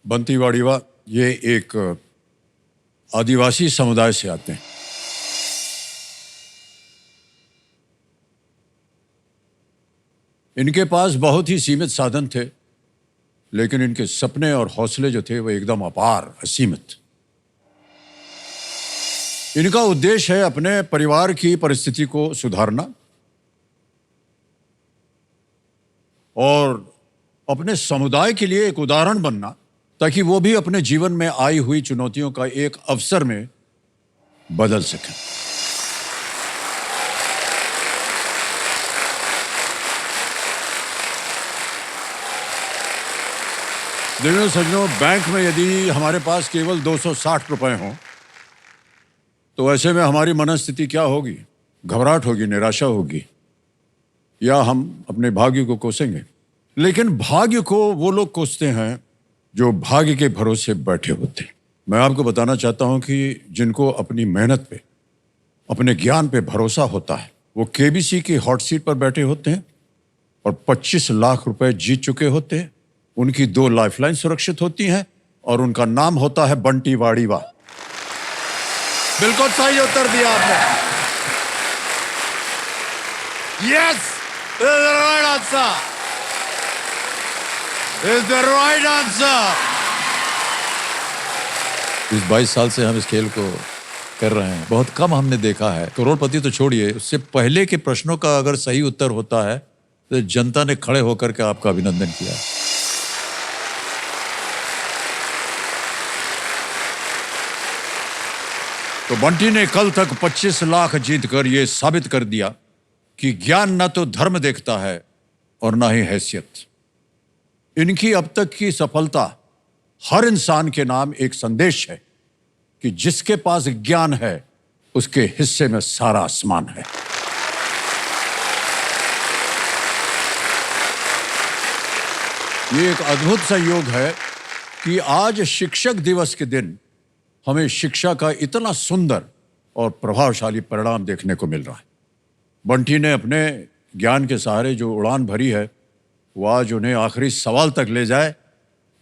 बंटी वाड़ीवा ये एक आदिवासी समुदाय से आते हैं। इनके पास बहुत ही सीमित साधन थे, लेकिन इनके सपने और हौसले जो थे वो एकदम अपार, असीमित। इनका उद्देश्य है अपने परिवार की परिस्थिति को सुधारना और अपने समुदाय के लिए एक उदाहरण बनना, ताकि वो भी अपने जीवन में आई हुई चुनौतियों का एक अवसर में बदल सकें। देखो सज्जनों, बैंक में यदि हमारे पास केवल 260 रुपए हों तो ऐसे में हमारी मनस्थिति क्या होगी? घबराहट होगी, निराशा होगी, या हम अपने भाग्य को कोसेंगे। लेकिन भाग्य को वो लोग कोसते हैं जो भाग्य के भरोसे बैठे होते हैं। मैं आपको बताना चाहता हूं कि जिनको अपनी मेहनत पे, अपने ज्ञान पे भरोसा होता है, वो केबीसी की हॉट सीट पर बैठे होते हैं और 25 लाख रुपए जीत चुके होते हैं। उनकी 2 लाइफलाइन सुरक्षित होती हैं और उनका नाम होता है बंटी वाड़ीवा। बिल्कुल सही उत्तर दिया आपने। Yes, is the right answer, is the right answer. इस 22 साल से हम इस खेल को कर रहे हैं, बहुत कम हमने देखा है। करोड़पति तो छोड़िए, उससे पहले के प्रश्नों का अगर सही उत्तर होता है तो जनता ने खड़े होकर के आपका अभिनंदन किया। तो बंटी ने कल तक 25 लाख जीतकर यह साबित कर दिया कि ज्ञान न तो धर्म देखता है और न ही हैसियत। इनकी अब तक की सफलता हर इंसान के नाम एक संदेश है कि जिसके पास ज्ञान है उसके हिस्से में सारा आसमान है। ये एक अद्भुत संयोग है कि आज शिक्षक दिवस के दिन हमें शिक्षा का इतना सुंदर और प्रभावशाली परिणाम देखने को मिल रहा है। बंटी ने अपने ज्ञान के सहारे जो उड़ान भरी है वो आज उन्हें आखिरी सवाल तक ले जाए,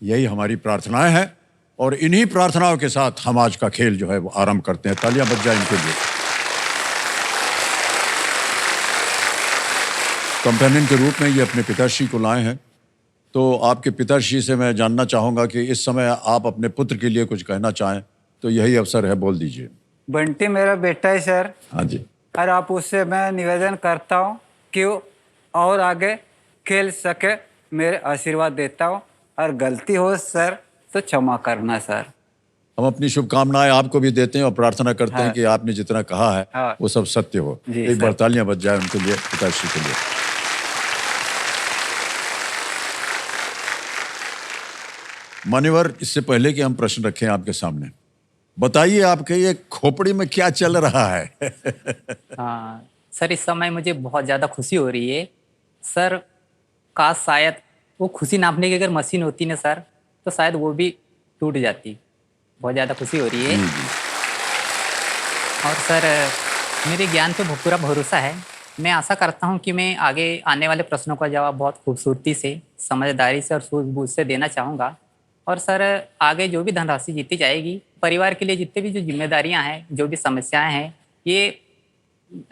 यही हमारी प्रार्थनाएं हैं। और इन्हीं प्रार्थनाओं के साथ हम आज का खेल जो है वो आरंभ करते हैं। तालियां बज जाए इनके लिए। कंपेनियन के रूप में ये अपने पिताश्री को लाए हैं, तो आपके पिताश्री से मैं जानना चाहूंगा कि इस समय आप अपने पुत्र के लिए कुछ कहना चाहें तो यही अवसर है, बोल दीजिए। बंटी मेरा बेटा है सर। हाँ जी। और आप उससे मैं निवेदन करता हूँ कि वो और आगे खेल सके, मेरे आशीर्वाद देता हूँ। और गलती हो सर तो क्षमा करना सर। हम अपनी शुभकामनाएं आपको भी देते हैं और प्रार्थना करते हैं कि आपने जितना कहा है वो सब सत्य हो। एक बार तालियां बज जाए उनके लिए, पिताश्री के लिए। मान्यवर, इससे पहले कि हम प्रश्न रखें आपके सामने, बताइए आपके ये खोपड़ी में क्या चल रहा है? हाँ सर, इस समय मुझे बहुत ज़्यादा खुशी हो रही है सर। काश शायद वो खुशी नापने की अगर मशीन होती ना सर, तो शायद वो भी टूट जाती। बहुत ज़्यादा खुशी हो रही है। और सर मेरे ज्ञान पे पूरा भरोसा है। मैं आशा करता हूँ कि मैं आगे आने वाले प्रश्नों का जवाब बहुत खूबसूरती से, समझदारी से और सूझबूझ से देना चाहूँगा। और सर आगे जो भी धनराशि जीती जाएगी, परिवार के लिए जितने भी जो जिम्मेदारियां हैं, जो भी समस्याएं हैं, ये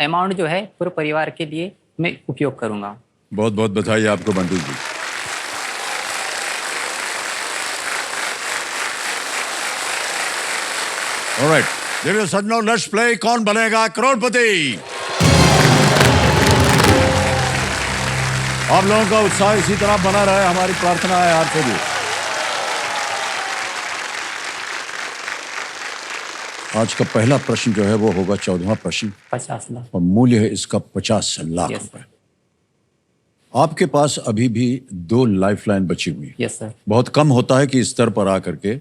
अमाउंट जो है पूरे परिवार के लिए मैं उपयोग करूंगा। बहुत बहुत बधाई आपको बंटी जी। ऑलराइट, देखिए सज्जनों, लेट्स प्ले कौन बनेगा करोड़पति। आप लोगों का उत्साह इसी तरह बना रहे, हमारी प्रार्थना है आपसे भी। आज का पहला प्रश्न जो है वो होगा 14वां प्रश्न। 50 लाख और मूल्य है इसका 50 लाख रुपए। आपके पास अभी भी 2 लाइफलाइन बची हुई है। Yes sir. बहुत कम होता है कि इस स्तर पर आकर के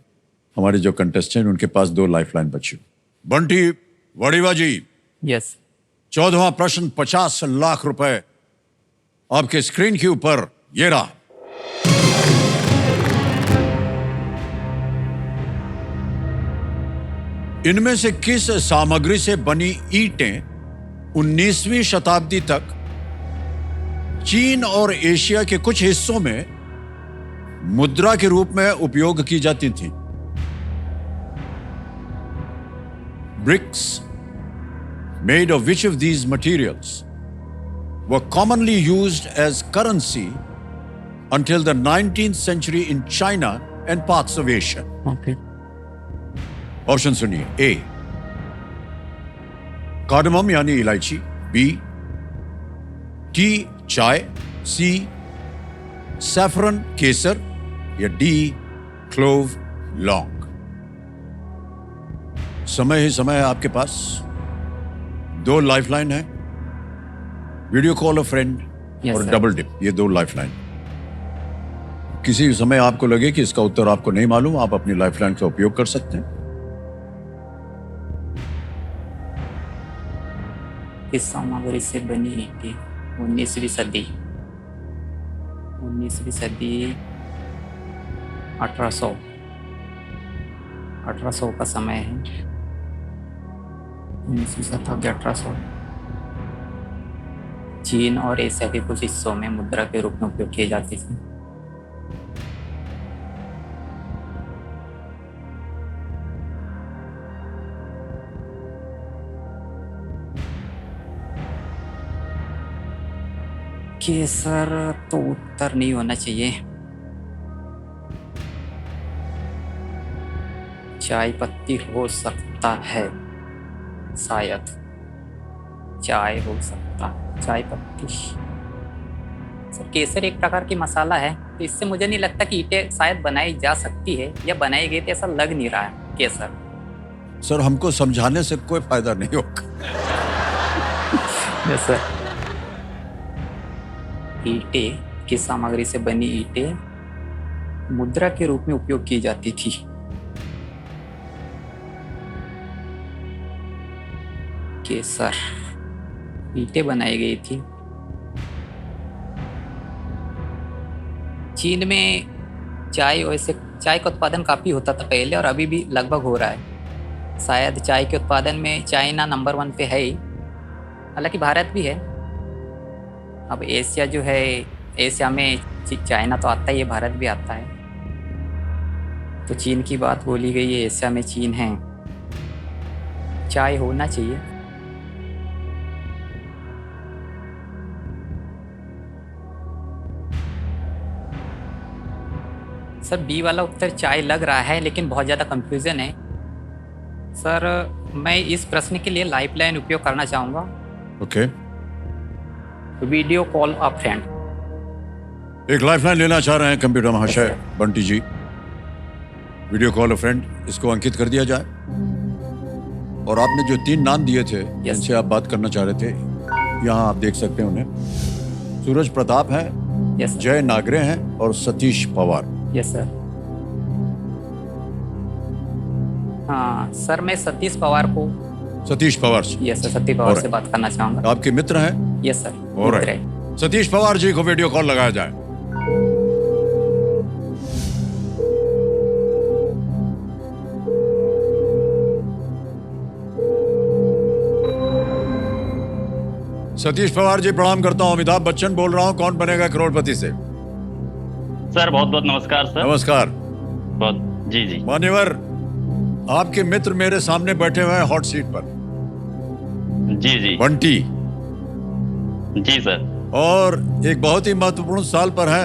हमारे जो कंटेस्टेंट उनके पास 2 लाइफलाइन बची हुई। बंटी वाड़ीवा जी, यस, 14वां प्रश्न 50 लाख रुपए आपके स्क्रीन के ऊपर ये रहा। इनमें से किस सामग्री से बनी ईंटें 19वीं शताब्दी तक चीन और एशिया के कुछ हिस्सों में मुद्रा के रूप में उपयोग की जाती थी। Bricks made of which of these materials were commonly used as currency until the 19th century in China and parts of Asia? Okay option सुनिए। ए कार्डमम यानी इलायची, बी टी चाय, सी सैफरन केसर, या डी क्लोव लौंग। समय ही समय है आपके पास, 2 लाइफलाइन है, वीडियो कॉल अ फ्रेंड Yes, और sir. डबल डिप, ये 2 लाइफलाइन। किसी भी समय आपको लगे कि इसका उत्तर आपको नहीं मालूम, आप अपनी लाइफलाइन का उपयोग कर सकते हैं। किस सामग्री से बनी ईंटें 19वीं सदी 1800 का समय है। 19वीं शताब्दी 1800। चीन और एशिया के कुछ हिस्सों में मुद्रा के रूप में उपयोग किए जाती थी। केसर तो उत्तर नहीं होना चाहिए। चाय पत्ती हो सकता है, शायद चाय हो सकता है, चाय पत्ती। सर केसर एक प्रकार की मसाला है, तो इससे मुझे नहीं लगता कि ईंटें शायद बनाई जा सकती है या बनाई गई, तो ऐसा लग नहीं रहा है केसर। सर हमको समझाने से कोई फायदा नहीं होगा। Yes sir. ईंटें, किस सामग्री से बनी ईंटें मुद्रा के रूप में उपयोग की जाती थी? केसर, ईंटें बनाई गई थी। चीन में चाय, वैसे चाय का उत्पादन काफ़ी होता था पहले और अभी भी लगभग हो रहा है। शायद चाय के उत्पादन में चाइना नंबर 1 पे है ही, हालांकि भारत भी है। अब एशिया जो है, एशिया में चाइना तो आता ही है, भारत भी आता है। तो चीन की बात बोली गई है, एशिया में चीन है, चाय होना चाहिए। सर बी वाला उत्तर चाय लग रहा है, लेकिन बहुत ज़्यादा कंफ्यूजन है। सर मैं इस प्रश्न के लिए लाइफलाइन उपयोग करना चाहूँगा। ओके, वीडियो कॉल अ फ्रेंड। एक लाइफलाइन लेना चाह रहे हैं कंप्यूटर महाशय बंटी जी। वीडियो कॉल अ फ्रेंड, इसको अंकित कर दिया जाए। और आपने जो 3 नाम दिए थे जिनसे आप बात करना चाह रहे थे, यहाँ आप देख सकते हैं उन्हें। सूरज प्रताप है, यस जय नागरे हैं और सतीश पवार। Yes sir. हाँ सर, मैं सतीश पवार को, सतीश पवार से। यस सर, सतीश पवार से बात करना चाहूँगा। आपके मित्र हैं? यस सर, और मित्र है। सतीश पवार जी को वीडियो कॉल लगाया जाए। सतीश पवार जी प्रणाम करता हूं। अमिताभ बच्चन बोल रहा हूं, कौन बनेगा करोड़पति से। सर बहुत बहुत नमस्कार सर। नमस्कार। बहुत जी जी। मान्यवर, आपके मित्र मेरे सामने बैठे हुए हैं हॉट सीट पर, जी जी बंटी, जी सर। और एक बहुत ही महत्वपूर्ण साल पर है।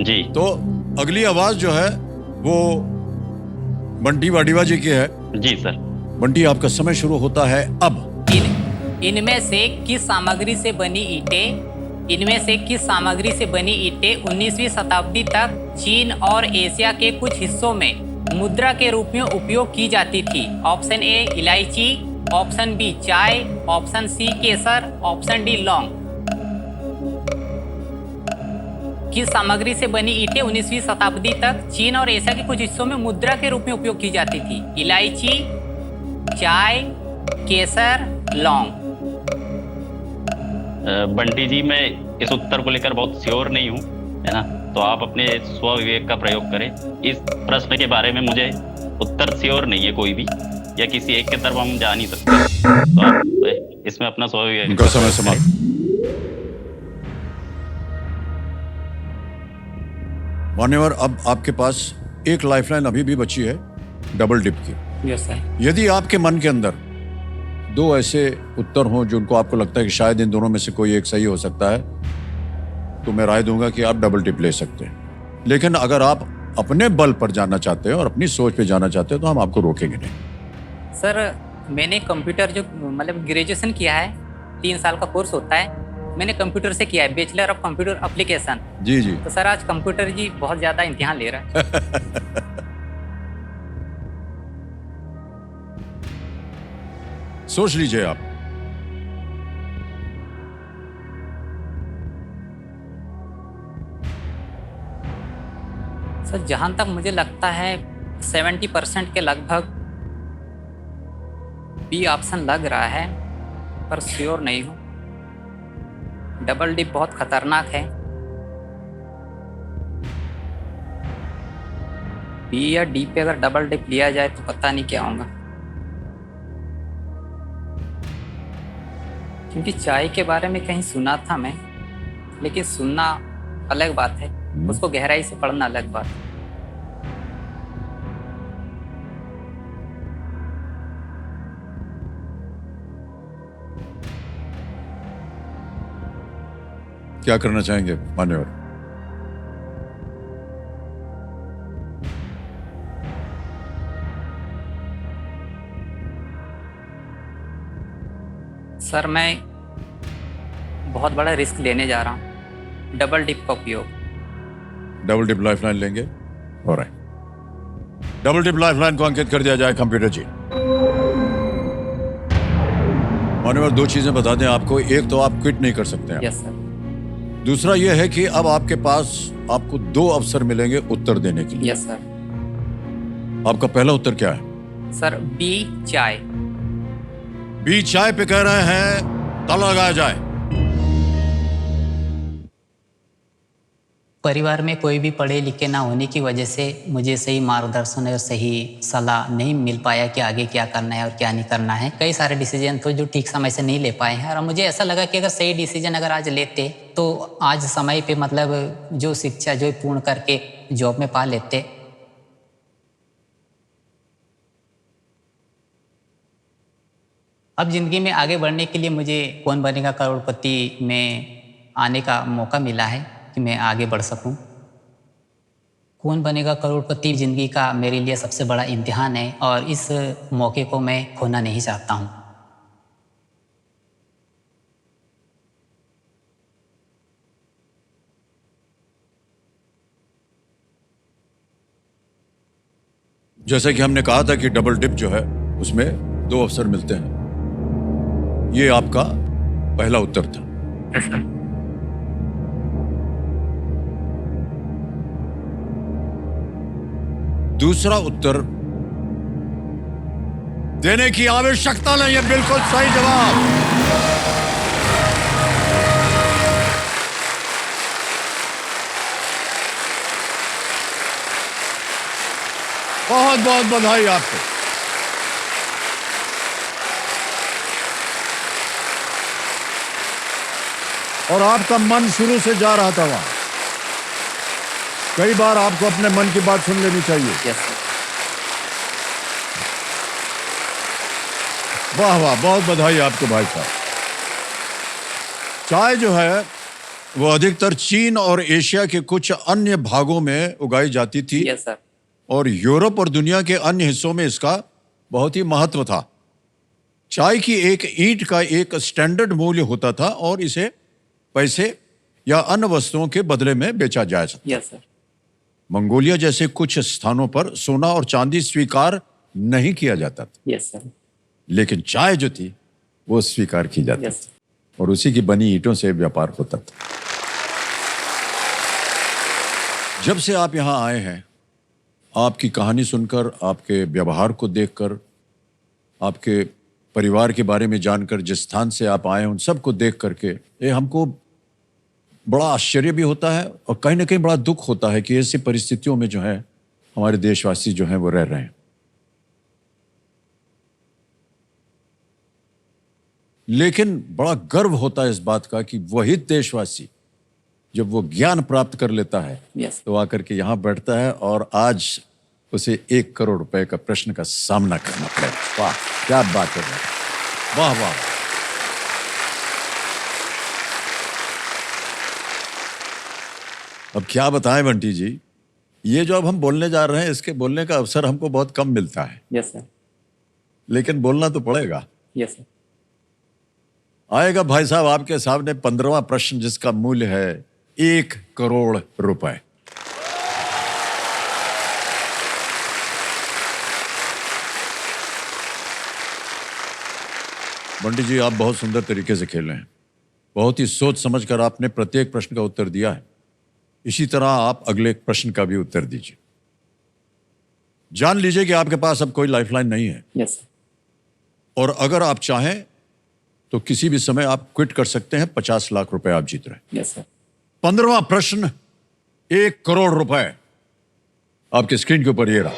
जी तो अगली आवाज जो है वो बंटी वाडिवा जी की है। जी सर। बंटी, आपका समय शुरू होता है अब। इनमें से किस सामग्री से बनी ईंटें 19वीं शताब्दी तक चीन और एशिया के कुछ हिस्सों में मुद्रा के रूप में उपयोग की जाती थी? ऑप्शन ए इलायची, ऑप्शन बी चाय, ऑप्शन सी केसर, ऑप्शन डी लौंग। किस सामग्री से बनी ईंटें 19वीं शताब्दी तक चीन और एशिया के कुछ हिस्सों में मुद्रा के रूप में उपयोग की जाती थी? इलायची, चाय, केसर, लौंग। बंटी जी, मैं इस उत्तर को लेकर बहुत श्योर नहीं हूँ, है ना, तो आप अपने स्वविवेक का प्रयोग करें। इस प्रश्न के बारे में मुझे उत्तर श्योर नहीं है कोई भी, या किसी एक की तरफ हम जा नहीं सकते, तो आप इसमें अपना स्वविवेक। उनका समय समाप्त। मान्यवर, अब आपके पास एक लाइफलाइन अभी भी बची है, डबल डिप की। Yes sir. यदि आपके मन के अंदर दो ऐसे उत्तर हों जो उनको आपको लगता है कि शायद इन दोनों में से कोई एक सही हो सकता है, तो मैं राय दूंगा कि आप डबल डिप ले सकते हैं। लेकिन अगर आप अपने बल पर जाना चाहते हैं और अपनी सोच पे जाना चाहते हैं तो हम आपको रोकेंगे नहीं। सर मैंने कंप्यूटर जो मतलब ग्रेजुएशन किया है, 3 साल का कोर्स होता है, मैंने कंप्यूटर से किया है, बैचलर ऑफ कंप्यूटर एप्लीकेशन। जी जी। तो सर आज कंप्यूटर जी बहुत ज़्यादा इम्तिहान ले रहा है। सोच लीजिए आप। सर जहाँ तक मुझे लगता है 70% के लगभग बी ऑप्शन लग रहा है, पर श्योर नहीं हूँ। डबल डिप बहुत खतरनाक है। बी या डी पे अगर डबल डिप लिया जाए तो पता नहीं क्या होगा, क्योंकि चाय के बारे में कहीं सुना था मैं, लेकिन सुनना अलग बात है, उसको गहराई से पढ़ना अलग बात है। क्या करना चाहेंगे मान्यवर? सर मैं बहुत बड़ा रिस्क लेने जा रहा हूँ, डबल डिप का उपयोग। डबल डिप लाइफलाइन लेंगे? ऑलराइट, डबल डिप लाइफलाइन को अंकित कर दिया जाए कंप्यूटर जी। मान्यवर, दो चीजें बता दें आपको। एक तो आप क्विट नहीं कर सकते हैं। Yes sir. दूसरा यह है कि अब आपके पास आपको 2 अवसर मिलेंगे उत्तर देने के लिए। Yes sir. आपका पहला उत्तर क्या है? सर बी चाय। बी चाय पे कह रहे हैं, ताला लगाया जाए। परिवार में कोई भी पढ़े लिखे ना होने की वजह से मुझे सही मार्गदर्शन और सही सलाह नहीं मिल पाया कि आगे क्या करना है और क्या नहीं करना है। कई सारे डिसीजन तो जो ठीक समय से नहीं ले पाए हैं, और मुझे ऐसा लगा कि अगर सही डिसीजन अगर आज लेते तो आज समय पे मतलब जो शिक्षा जो पूर्ण करके जॉब में पा लेते। अब ज़िंदगी में आगे बढ़ने के लिए मुझे कौन बनेगा करोड़पति में आने का मौका मिला है कि मैं आगे बढ़ सकूं। कौन बनेगा करोड़पति ज़िंदगी का मेरे लिए सबसे बड़ा इम्तिहान है, और इस मौके को मैं खोना नहीं चाहता हूं। जैसे कि हमने कहा था कि डबल डिप जो है उसमें 2 अवसर मिलते हैं। ये आपका पहला उत्तर था। दूसरा उत्तर देने की आवश्यकता नहीं है, बिल्कुल सही जवाब। बहुत बहुत बधाई आपको। और आपका मन शुरू से जा रहा था वहां। कई बार आपको अपने मन की बात सुन लेनी चाहिए। Yes sir. वाह वाह, बहुत बधाई आपको भाई साहब। चाय जो है वो अधिकतर चीन और एशिया के कुछ अन्य भागों में उगाई जाती थी। Yes sir. और यूरोप और दुनिया के अन्य हिस्सों में इसका बहुत ही महत्व था। चाय की एक ईंट का एक स्टैंडर्ड मूल्य होता था और इसे पैसे या अन्य वस्तुओं के बदले में बेचा जा सकता। Yes sir. मंगोलिया जैसे कुछ स्थानों पर सोना और चांदी स्वीकार नहीं किया जाता था, यस सर। लेकिन चाय जो थी वो स्वीकार की जाती यस। थी और उसी की बनी ईंटों से व्यापार होता था। जब से आप यहां आए हैं, आपकी कहानी सुनकर, आपके व्यवहार को देखकर, आपके परिवार के बारे में जानकर, जिस स्थान से आप आए हैं उन सबको देख करके ये हमको बड़ा आश्चर्य भी होता है और कहीं ना कहीं बड़ा दुख होता है कि ऐसी परिस्थितियों में जो है हमारे देशवासी जो हैं वो रह रहे हैं। लेकिन बड़ा गर्व होता है इस बात का कि वही देशवासी जब वो ज्ञान प्राप्त कर लेता है यस तो आकर के यहाँ बैठता है और आज उसे 1 करोड़ रुपए का प्रश्न का सामना करना पड़ेगा। वाह, क्या बात है, वाह वाह। अब क्या बताएं बंटी जी, ये जो अब हम बोलने जा रहे हैं इसके बोलने का अवसर हमको बहुत कम मिलता है, यस सर लेकिन बोलना तो पड़ेगा। Yes sir. आएगा भाई साहब आपके सामने 15वां प्रश्न जिसका मूल्य है 1 करोड़ रुपए। बंटी जी, आप बहुत सुंदर तरीके से खेले हैं, बहुत ही सोच समझकर आपने प्रत्येक प्रश्न का उत्तर दिया है। इसी तरह आप अगले प्रश्न का भी उत्तर दीजिए। जान लीजिए कि आपके पास अब कोई लाइफलाइन नहीं है, यस सर। और अगर आप चाहें तो किसी भी समय आप क्विट कर सकते हैं। 50 लाख रुपए आप जीत रहे हैं। Yes sir. 15वां प्रश्न 1 करोड़ रुपए आपके स्क्रीन के ऊपर ये रहा।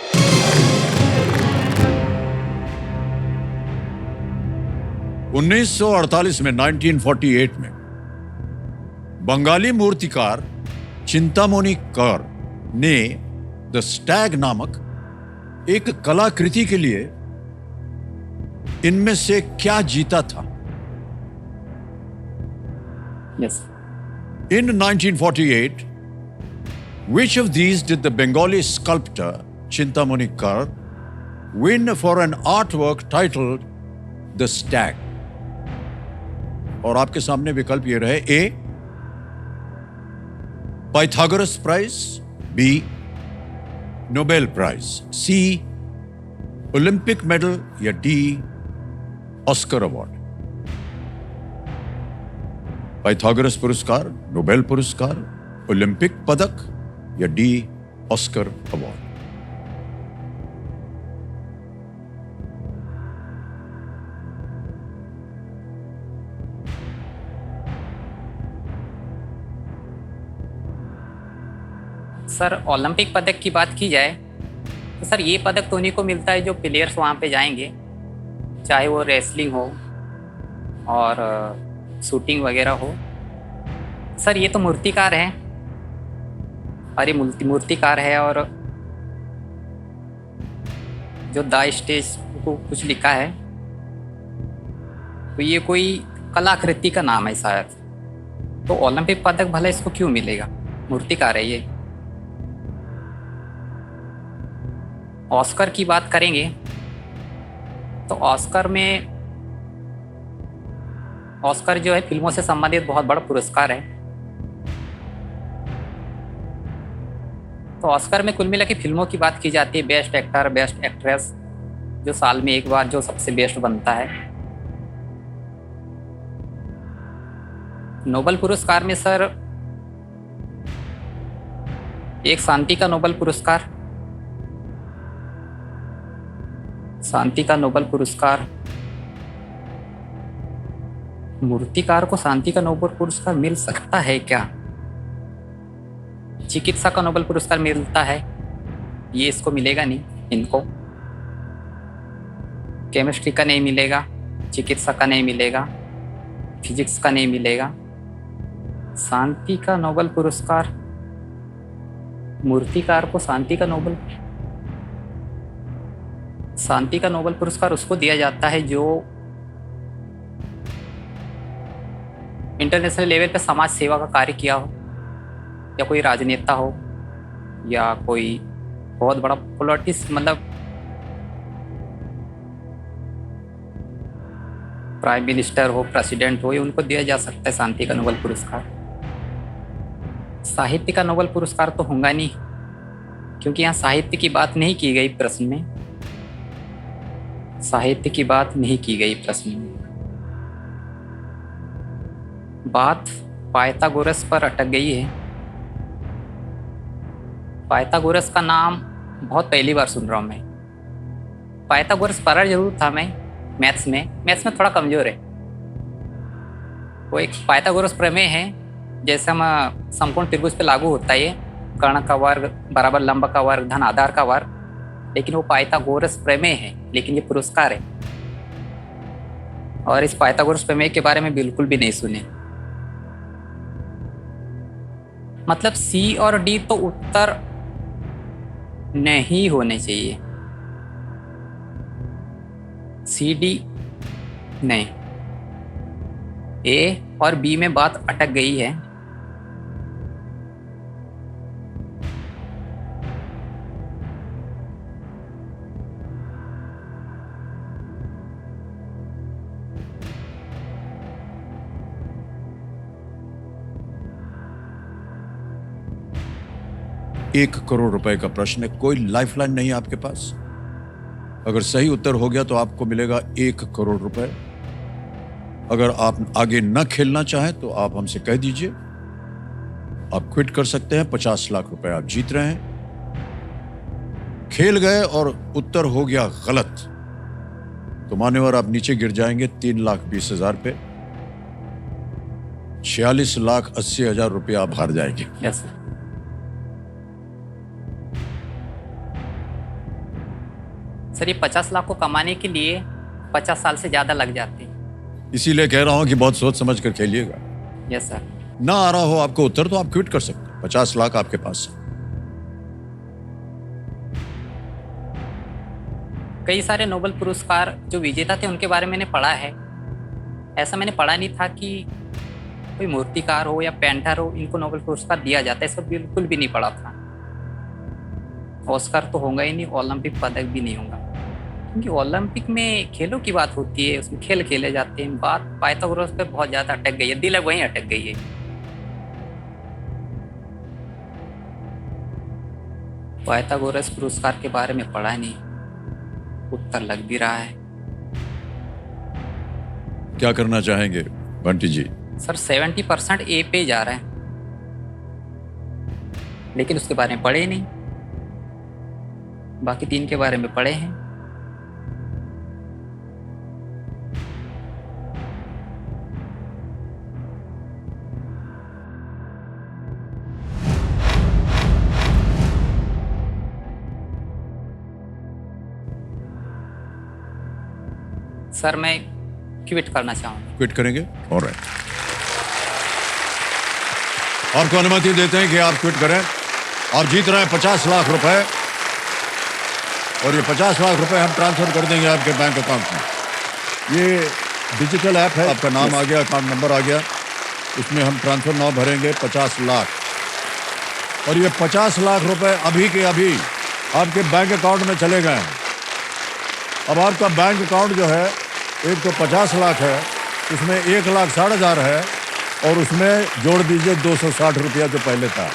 (1948) में 1948 में बंगाली मूर्तिकार चिंतामणि कर ने द स्टैग नामक एक कलाकृति के लिए इनमें से क्या जीता था? Yes In 1948, which of these did the Bengali sculptor Chintamani Kar win for an artwork titled The Stag? और आपके सामने विकल्प ये रहे: A. Pythagoras Prize, B. Nobel Prize, C. Olympic Medal या D. Oscar Award। पाइथागोरस पुरस्कार, Nobel पुरस्कार, Olympic पदक या D Oscar award. Sir, Olympic पदक की बात की जाए तो सर ये पदक तो उन्हीं को मिलता है जो प्लेयर्स वहाँ पे जाएंगे, चाहे वो रेसलिंग हो और शूटिंग वगैरह हो। सर ये तो मूर्तिकार हैं, और ये मूर्तिकार है, और जो द स्टेज को कुछ लिखा है तो ये कोई कलाकृति का नाम है शायद। तो ओलंपिक पदक भला इसको क्यों मिलेगा? मूर्तिकार है ये। ऑस्कर की बात करेंगे तो ऑस्कर जो है फिल्मों से संबंधित बहुत बड़ा पुरस्कार है। तो ऑस्कर में कुल मिला के फिल्मों की बात की जाती है, बेस्ट एक्टर, बेस्ट एक्ट्रेस, जो साल में एक बार जो सबसे बेस्ट बनता है। नोबेल पुरस्कार में सर एक शांति का नोबेल पुरस्कार, शांति का नोबेल पुरस्कार, मूर्तिकार को शांति का नोबेल पुरस्कार मिल सकता है क्या? चिकित्सा का नोबेल पुरस्कार मिलता है, ये इसको मिलेगा नहीं, इनको केमिस्ट्री का नहीं मिलेगा, चिकित्सा का नहीं मिलेगा, फिजिक्स का नहीं मिलेगा। शांति का नोबेल पुरस्कार, मूर्तिकार को शांति का नोबेल पुरस्कार उसको दिया जाता है जो इंटरनेशनल लेवल पे समाज सेवा का कार्य किया हो, या कोई राजनेता हो, या कोई बहुत बड़ा पॉलिटिक्स, मतलब प्राइम मिनिस्टर हो, प्रेसिडेंट हो, ये उनको दिया जा सकता है शांति का नोबेल पुरस्कार। साहित्य का नोबेल पुरस्कार तो होगा नहीं, क्योंकि यहाँ साहित्य की बात नहीं की गई प्रश्न में, साहित्य की बात नहीं की गई प्रश्न में। बात पाइथागोरस पर अटक गई है। पाइथागोरस का नाम बहुत पहली बार सुन रहा हूँ मैं। पाइथागोरस पढ़ा जरूर था मैं मैथ्स में थोड़ा कमजोर है। वो एक पाइथागोरस प्रमेय है, जैसे हम संपूर्ण त्रिभुज पे लागू होता है ये, कर्ण का वर्ग बराबर लंब का वर्ग धन आधार का वर्ग, लेकिन वो पाइथागोरस प्रमेय है, लेकिन ये पुरस्कार है। और इस पाइथागोरस प्रमेय के बारे में बिल्कुल भी नहीं सुने। मतलब सी और डी तो उत्तर नहीं होने चाहिए। सी डी नहीं, ए और बी में बात अटक गई है। ₹1 करोड़ का प्रश्न है, कोई लाइफलाइन नहीं है आपके पास। अगर सही उत्तर हो गया तो आपको मिलेगा ₹1 करोड़। अगर आप आगे न खेलना चाहें तो आप हमसे कह दीजिए, आप क्विट कर सकते हैं। 50 लाख रुपए आप जीत रहे हैं। खेल गए और उत्तर हो गया गलत तो मान्यवर आप नीचे गिर जाएंगे 3,20,000 पे। 46,80,000 रुपये आप हार जाएंगे। Yes sir. सर ये 50 लाख को कमाने के लिए 50 साल से ज्यादा लग जाते हैं। इसीलिए कह रहा हूं कि बहुत सोच समझ कर खेलिएगा। Yes sir. ना आ रहा हो आपको उत्तर तो आप क्विट कर सकते हैं। 50 लाख आपके पास है। कई सारे नोबेल पुरस्कार जो विजेता थे उनके बारे में मैंने पढ़ा है। ऐसा मैंने पढ़ा नहीं था कि कोई मूर्तिकार हो या पेंटर हो इनको नोबेल पुरस्कार दिया जाता है। ऐसा बिल्कुल भी नहीं पढ़ा था। ऑस्कर तो होगा ही नहीं, ओलंपिक पदक भी नहीं होगा, क्योंकि ओलंपिक में खेलों की बात होती है, उसमें खेल खेले जाते हैं। बात पाइथागोरस पे बहुत ज़्यादा अटक गई है, दिल अब वहीं अटक गई है। पाइथागोरस पुरस्कार के बारे में पढ़ा नहीं, उत्तर लग भी रहा है। क्या करना चाहेंगे बंटी जी? सर 70% ए पे जा रहा है, लेकिन उसके बारे में पढ़े नहीं। बाकी 3 के बारे में पढ़े हैं। सर मैं क्विट करना चाहूँगा। क्विट करेंगे? ऑलराइट, आपको अनुमति देते हैं कि आप क्विट करें। आप जीत रहे हैं 50 लाख रुपए और ये 50 लाख रुपए हम ट्रांसफर कर देंगे आपके बैंक अकाउंट में। ये डिजिटल ऐप है, आपका नाम आ गया, अकाउंट नंबर आ गया, उसमें हम ट्रांसफर नाउ भरेंगे 50 लाख। और ये 50 लाख रुपए अभी के अभी आपके बैंक अकाउंट में चले गए हैं। अब आपका बैंक अकाउंट जो है, एक तो 50 लाख है, उसमें 1,60,000 है और उसमें जोड़ दीजिए 260 रुपया जो पहले था।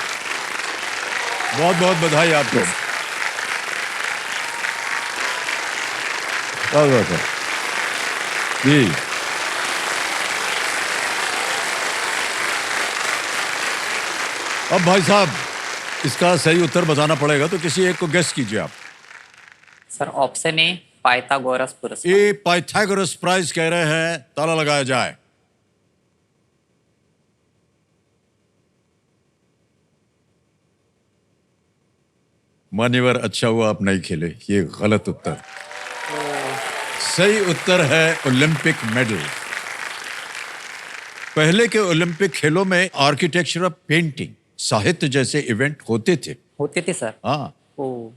बहुत बहुत बधाई आपको। बहुत बहुत जी। अब भाई साहब इसका सही उत्तर बताना पड़ेगा, तो किसी एक को गेस कीजिए आप। सर ऑप्शन ए पाइथागोरस पुरस्कार। ये पाइथागोरस प्राइज कह रहे हैं, ताला लगाया जाए। मान्यवर अच्छा हुआ आप नहीं खेले, ये गलत उत्तर। सही उत्तर है ओलंपिक मेडल। पहले के ओलंपिक खेलों में आर्किटेक्चर और पेंटिंग, साहित्य जैसे इवेंट होते थे सर। हाँ। ओ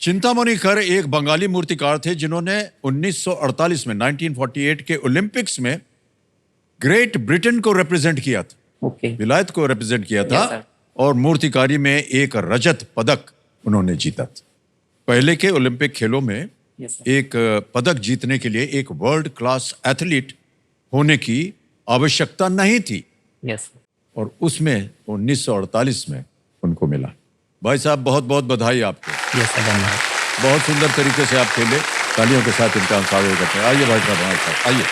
चिंतामणि कर एक बंगाली मूर्तिकार थे जिन्होंने 1948 में 1948 के ओलंपिक्स में ग्रेट ब्रिटेन को रिप्रेजेंट किया था। ओके। विलायत को रिप्रेजेंट किया Yes, था sir. और मूर्तिकारी में एक रजत पदक उन्होंने जीता था। पहले के ओलंपिक खेलों में Yes, sir. एक पदक जीतने के लिए एक वर्ल्ड क्लास एथलीट होने की आवश्यकता नहीं थी यस और उसमें 1948 में उनको मिला। भाई साहब बहुत बहुत बधाई आपको। यस सर, धन्यवाद। बहुत सुंदर तरीके से आप खेले। तालियों के साथ इनका हम स्वागत करते हैं। आइए भाई साहब, हमारे साथ आइए।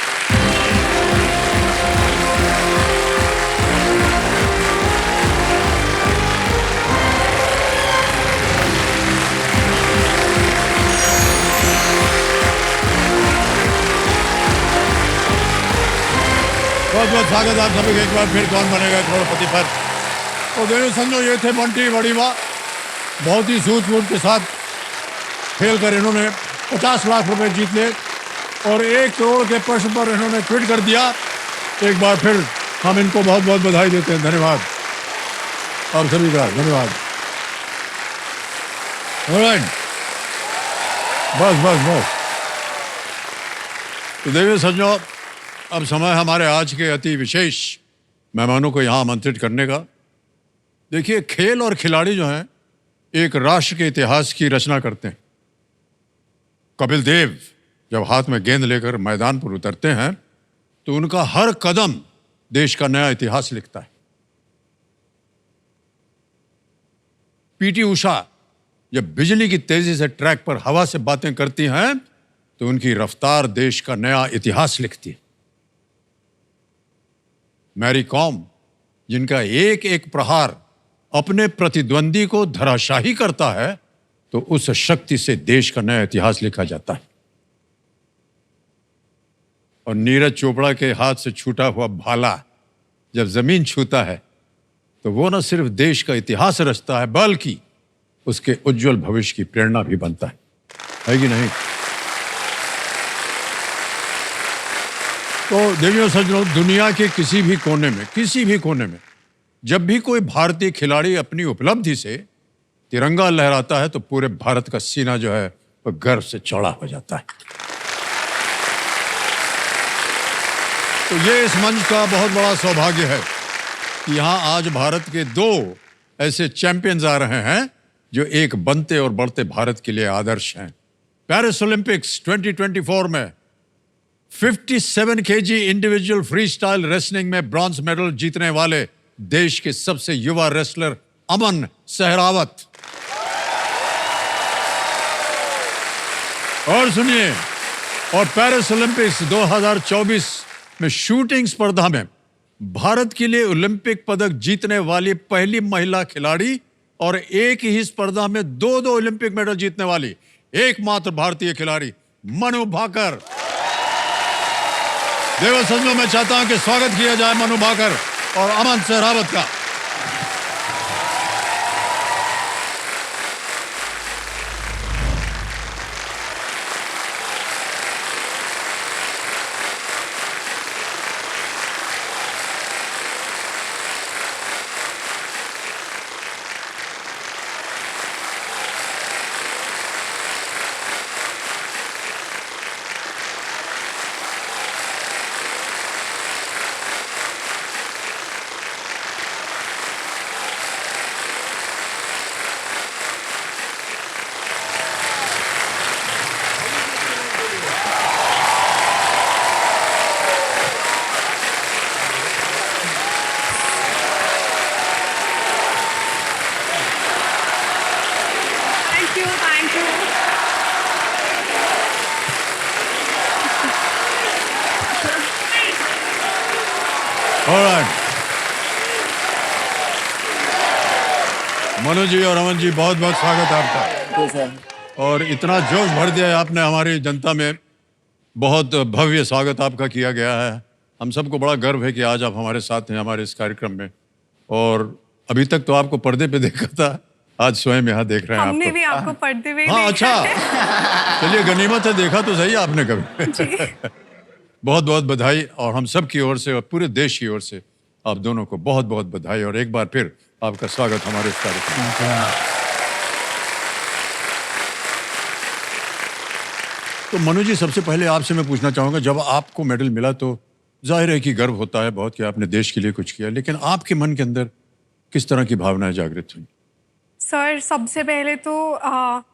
बहुत बहुत स्वागत आप सभी का एक बार फिर कौन बनेगा करोड़पति पर। तो दोनों समझो ये थे बंटी बड़ीवा। बहुत ही सूझबूझ के साथ खेल कर इन्होंने 50 लाख रुपए जीत लिए और 1 करोड़ के प्रश्न पर इन्होंने क्विट कर दिया। एक बार फिर हम इनको बहुत बहुत बधाई देते हैं। धन्यवाद। आप सभी का धन्यवाद। ऑलराइट, बस बस बस। तो देखिए सज्जनों, अब समय हमारे आज के अति विशेष मेहमानों को यहाँ आमंत्रित करने का। देखिए, खेल और खिलाड़ी जो हैं एक राष्ट्र के इतिहास की रचना करते हैं। कपिल देव जब हाथ में गेंद लेकर मैदान पर उतरते हैं तो उनका हर कदम देश का नया इतिहास लिखता है। पीटी उषा जब बिजली की तेजी से ट्रैक पर हवा से बातें करती हैं तो उनकी रफ्तार देश का नया इतिहास लिखती है। मैरी कॉम जिनका एक एक प्रहार अपने प्रतिद्वंदी को धराशाही करता है तो उस शक्ति से देश का नया इतिहास लिखा जाता है। और नीरज चोपड़ा के हाथ से छूटा हुआ भाला जब जमीन छूता है तो वो न सिर्फ देश का इतिहास रचता है बल्कि उसके उज्जवल भविष्य की प्रेरणा भी बनता है कि नहीं? तो देवियों सज्जनों, दुनिया के किसी भी कोने में जब भी कोई भारतीय खिलाड़ी अपनी उपलब्धि से तिरंगा लहराता है तो पूरे भारत का सीना जो है वो गर्व से चौड़ा हो जाता है। तो ये इस मंच का बहुत बड़ा सौभाग्य है कि यहाँ आज भारत के 2 ऐसे चैंपियंस आ रहे हैं जो एक बनते और बढ़ते भारत के लिए आदर्श हैं। पेरिस ओलंपिक्स 2024 में 57 KG individual free style wrestling में ब्रॉन्ज मेडल जीतने वाले देश के सबसे युवा रेसलर अमन सहरावत। और सुनिए, और पेरिस ओलंपिक्स 2024 में शूटिंग स्पर्धा में भारत के लिए ओलंपिक पदक जीतने वाली पहली महिला खिलाड़ी और एक ही स्पर्धा में 2 ओलंपिक मेडल जीतने वाली एकमात्र भारतीय खिलाड़ी मनु भाकर। देव सज्जनों, मैं चाहता हूं कि स्वागत किया जाए मनु भाकर और अमन सहरावत का। Thank you. ऑलराइट, मनु जी और अमन जी, बहुत बहुत स्वागत है आपका। और इतना जोश भर दिया है आपने हमारी जनता में। बहुत भव्य स्वागत आपका किया गया है। हम सबको बड़ा गर्व है कि आज आप हमारे साथ हैं हमारे इस कार्यक्रम में। और अभी तक तो आपको पर्दे पे देखा था, आज स्वयं यहाँ देख रहे हैं हमने आपको। भी आपको पर्दे पे हाँ, देखा अच्छा, है। चलिए गनीमत है, देखा तो सही आपने कभी। बहुत बहुत बधाई, और हम सब की ओर से और पूरे देश की ओर से आप दोनों को बहुत बहुत बधाई, और एक बार फिर आपका स्वागत हमारे इस कार्यक्रम में। तो मनु जी, सबसे पहले आपसे मैं पूछना चाहूंगा, जब आपको मेडल मिला तो जाहिर है कि गर्व होता है बहुत कि आपने देश के लिए कुछ किया, लेकिन आपके मन के अंदर किस तरह की भावनाएं जागृत हुई? सर, सबसे पहले तो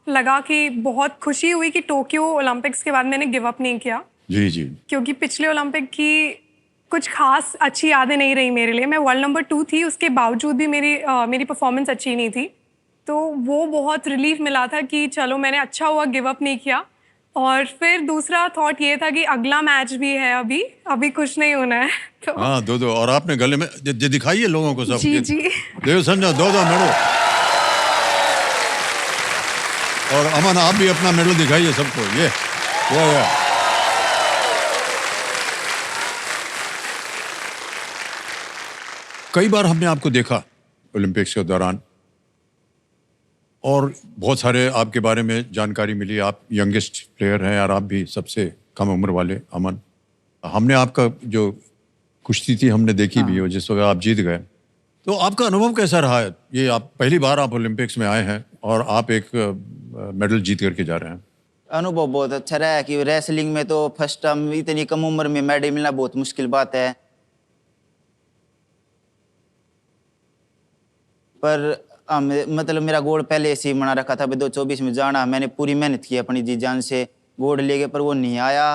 लगा कि बहुत खुशी हुई कि टोक्यो ओलंपिक्स के बाद मैंने गिव अप नहीं किया। जी जी। क्योंकि पिछले ओलंपिक की कुछ खास अच्छी यादें नहीं रही मेरे लिए। मैं वर्ल्ड नंबर 2 थी, उसके बावजूद भी मेरी परफॉर्मेंस अच्छी नहीं थी। तो वो बहुत रिलीफ मिला था कि चलो मैंने अच्छा हुआ गिव अप नहीं किया। और फिर दूसरा थॉट ये था कि अगला मैच भी है, अभी कुछ नहीं होना है। तो हाँ, 2-2, और आपने गले में दिखाइए लोगों को सब। जी जी। देव संजय 2-2 मेडल। और अमन, आप भी अपना मेडल दिखाइए सबको। ये कई बार हमने आपको देखा ओलंपिक्स के दौरान, और बहुत सारे आपके बारे में जानकारी मिली। आप यंगेस्ट प्लेयर हैं और आप भी सबसे कम उम्र वाले। अमन, हमने आपका जो कुश्ती थी हमने देखी भी हो, जिस वक्त आप जीत गए, तो आपका अनुभव कैसा रहा है? ये आप पहली बार आप ओलंपिक्स में आए हैं और आप एक मेडल जीत करके जा रहे हैं। अनुभव बहुत अच्छा रहा है कि रेसलिंग में तो फर्स्ट टाइम इतनी कम उम्र में मेडल मिलना बहुत मुश्किल बात है, पर मतलब मेरा गोल पहले से ही बना रखा था, 2024 में जाना। मैंने पूरी मेहनत की अपनी जी जान से गोल्ड लेके, पर वो नहीं आया।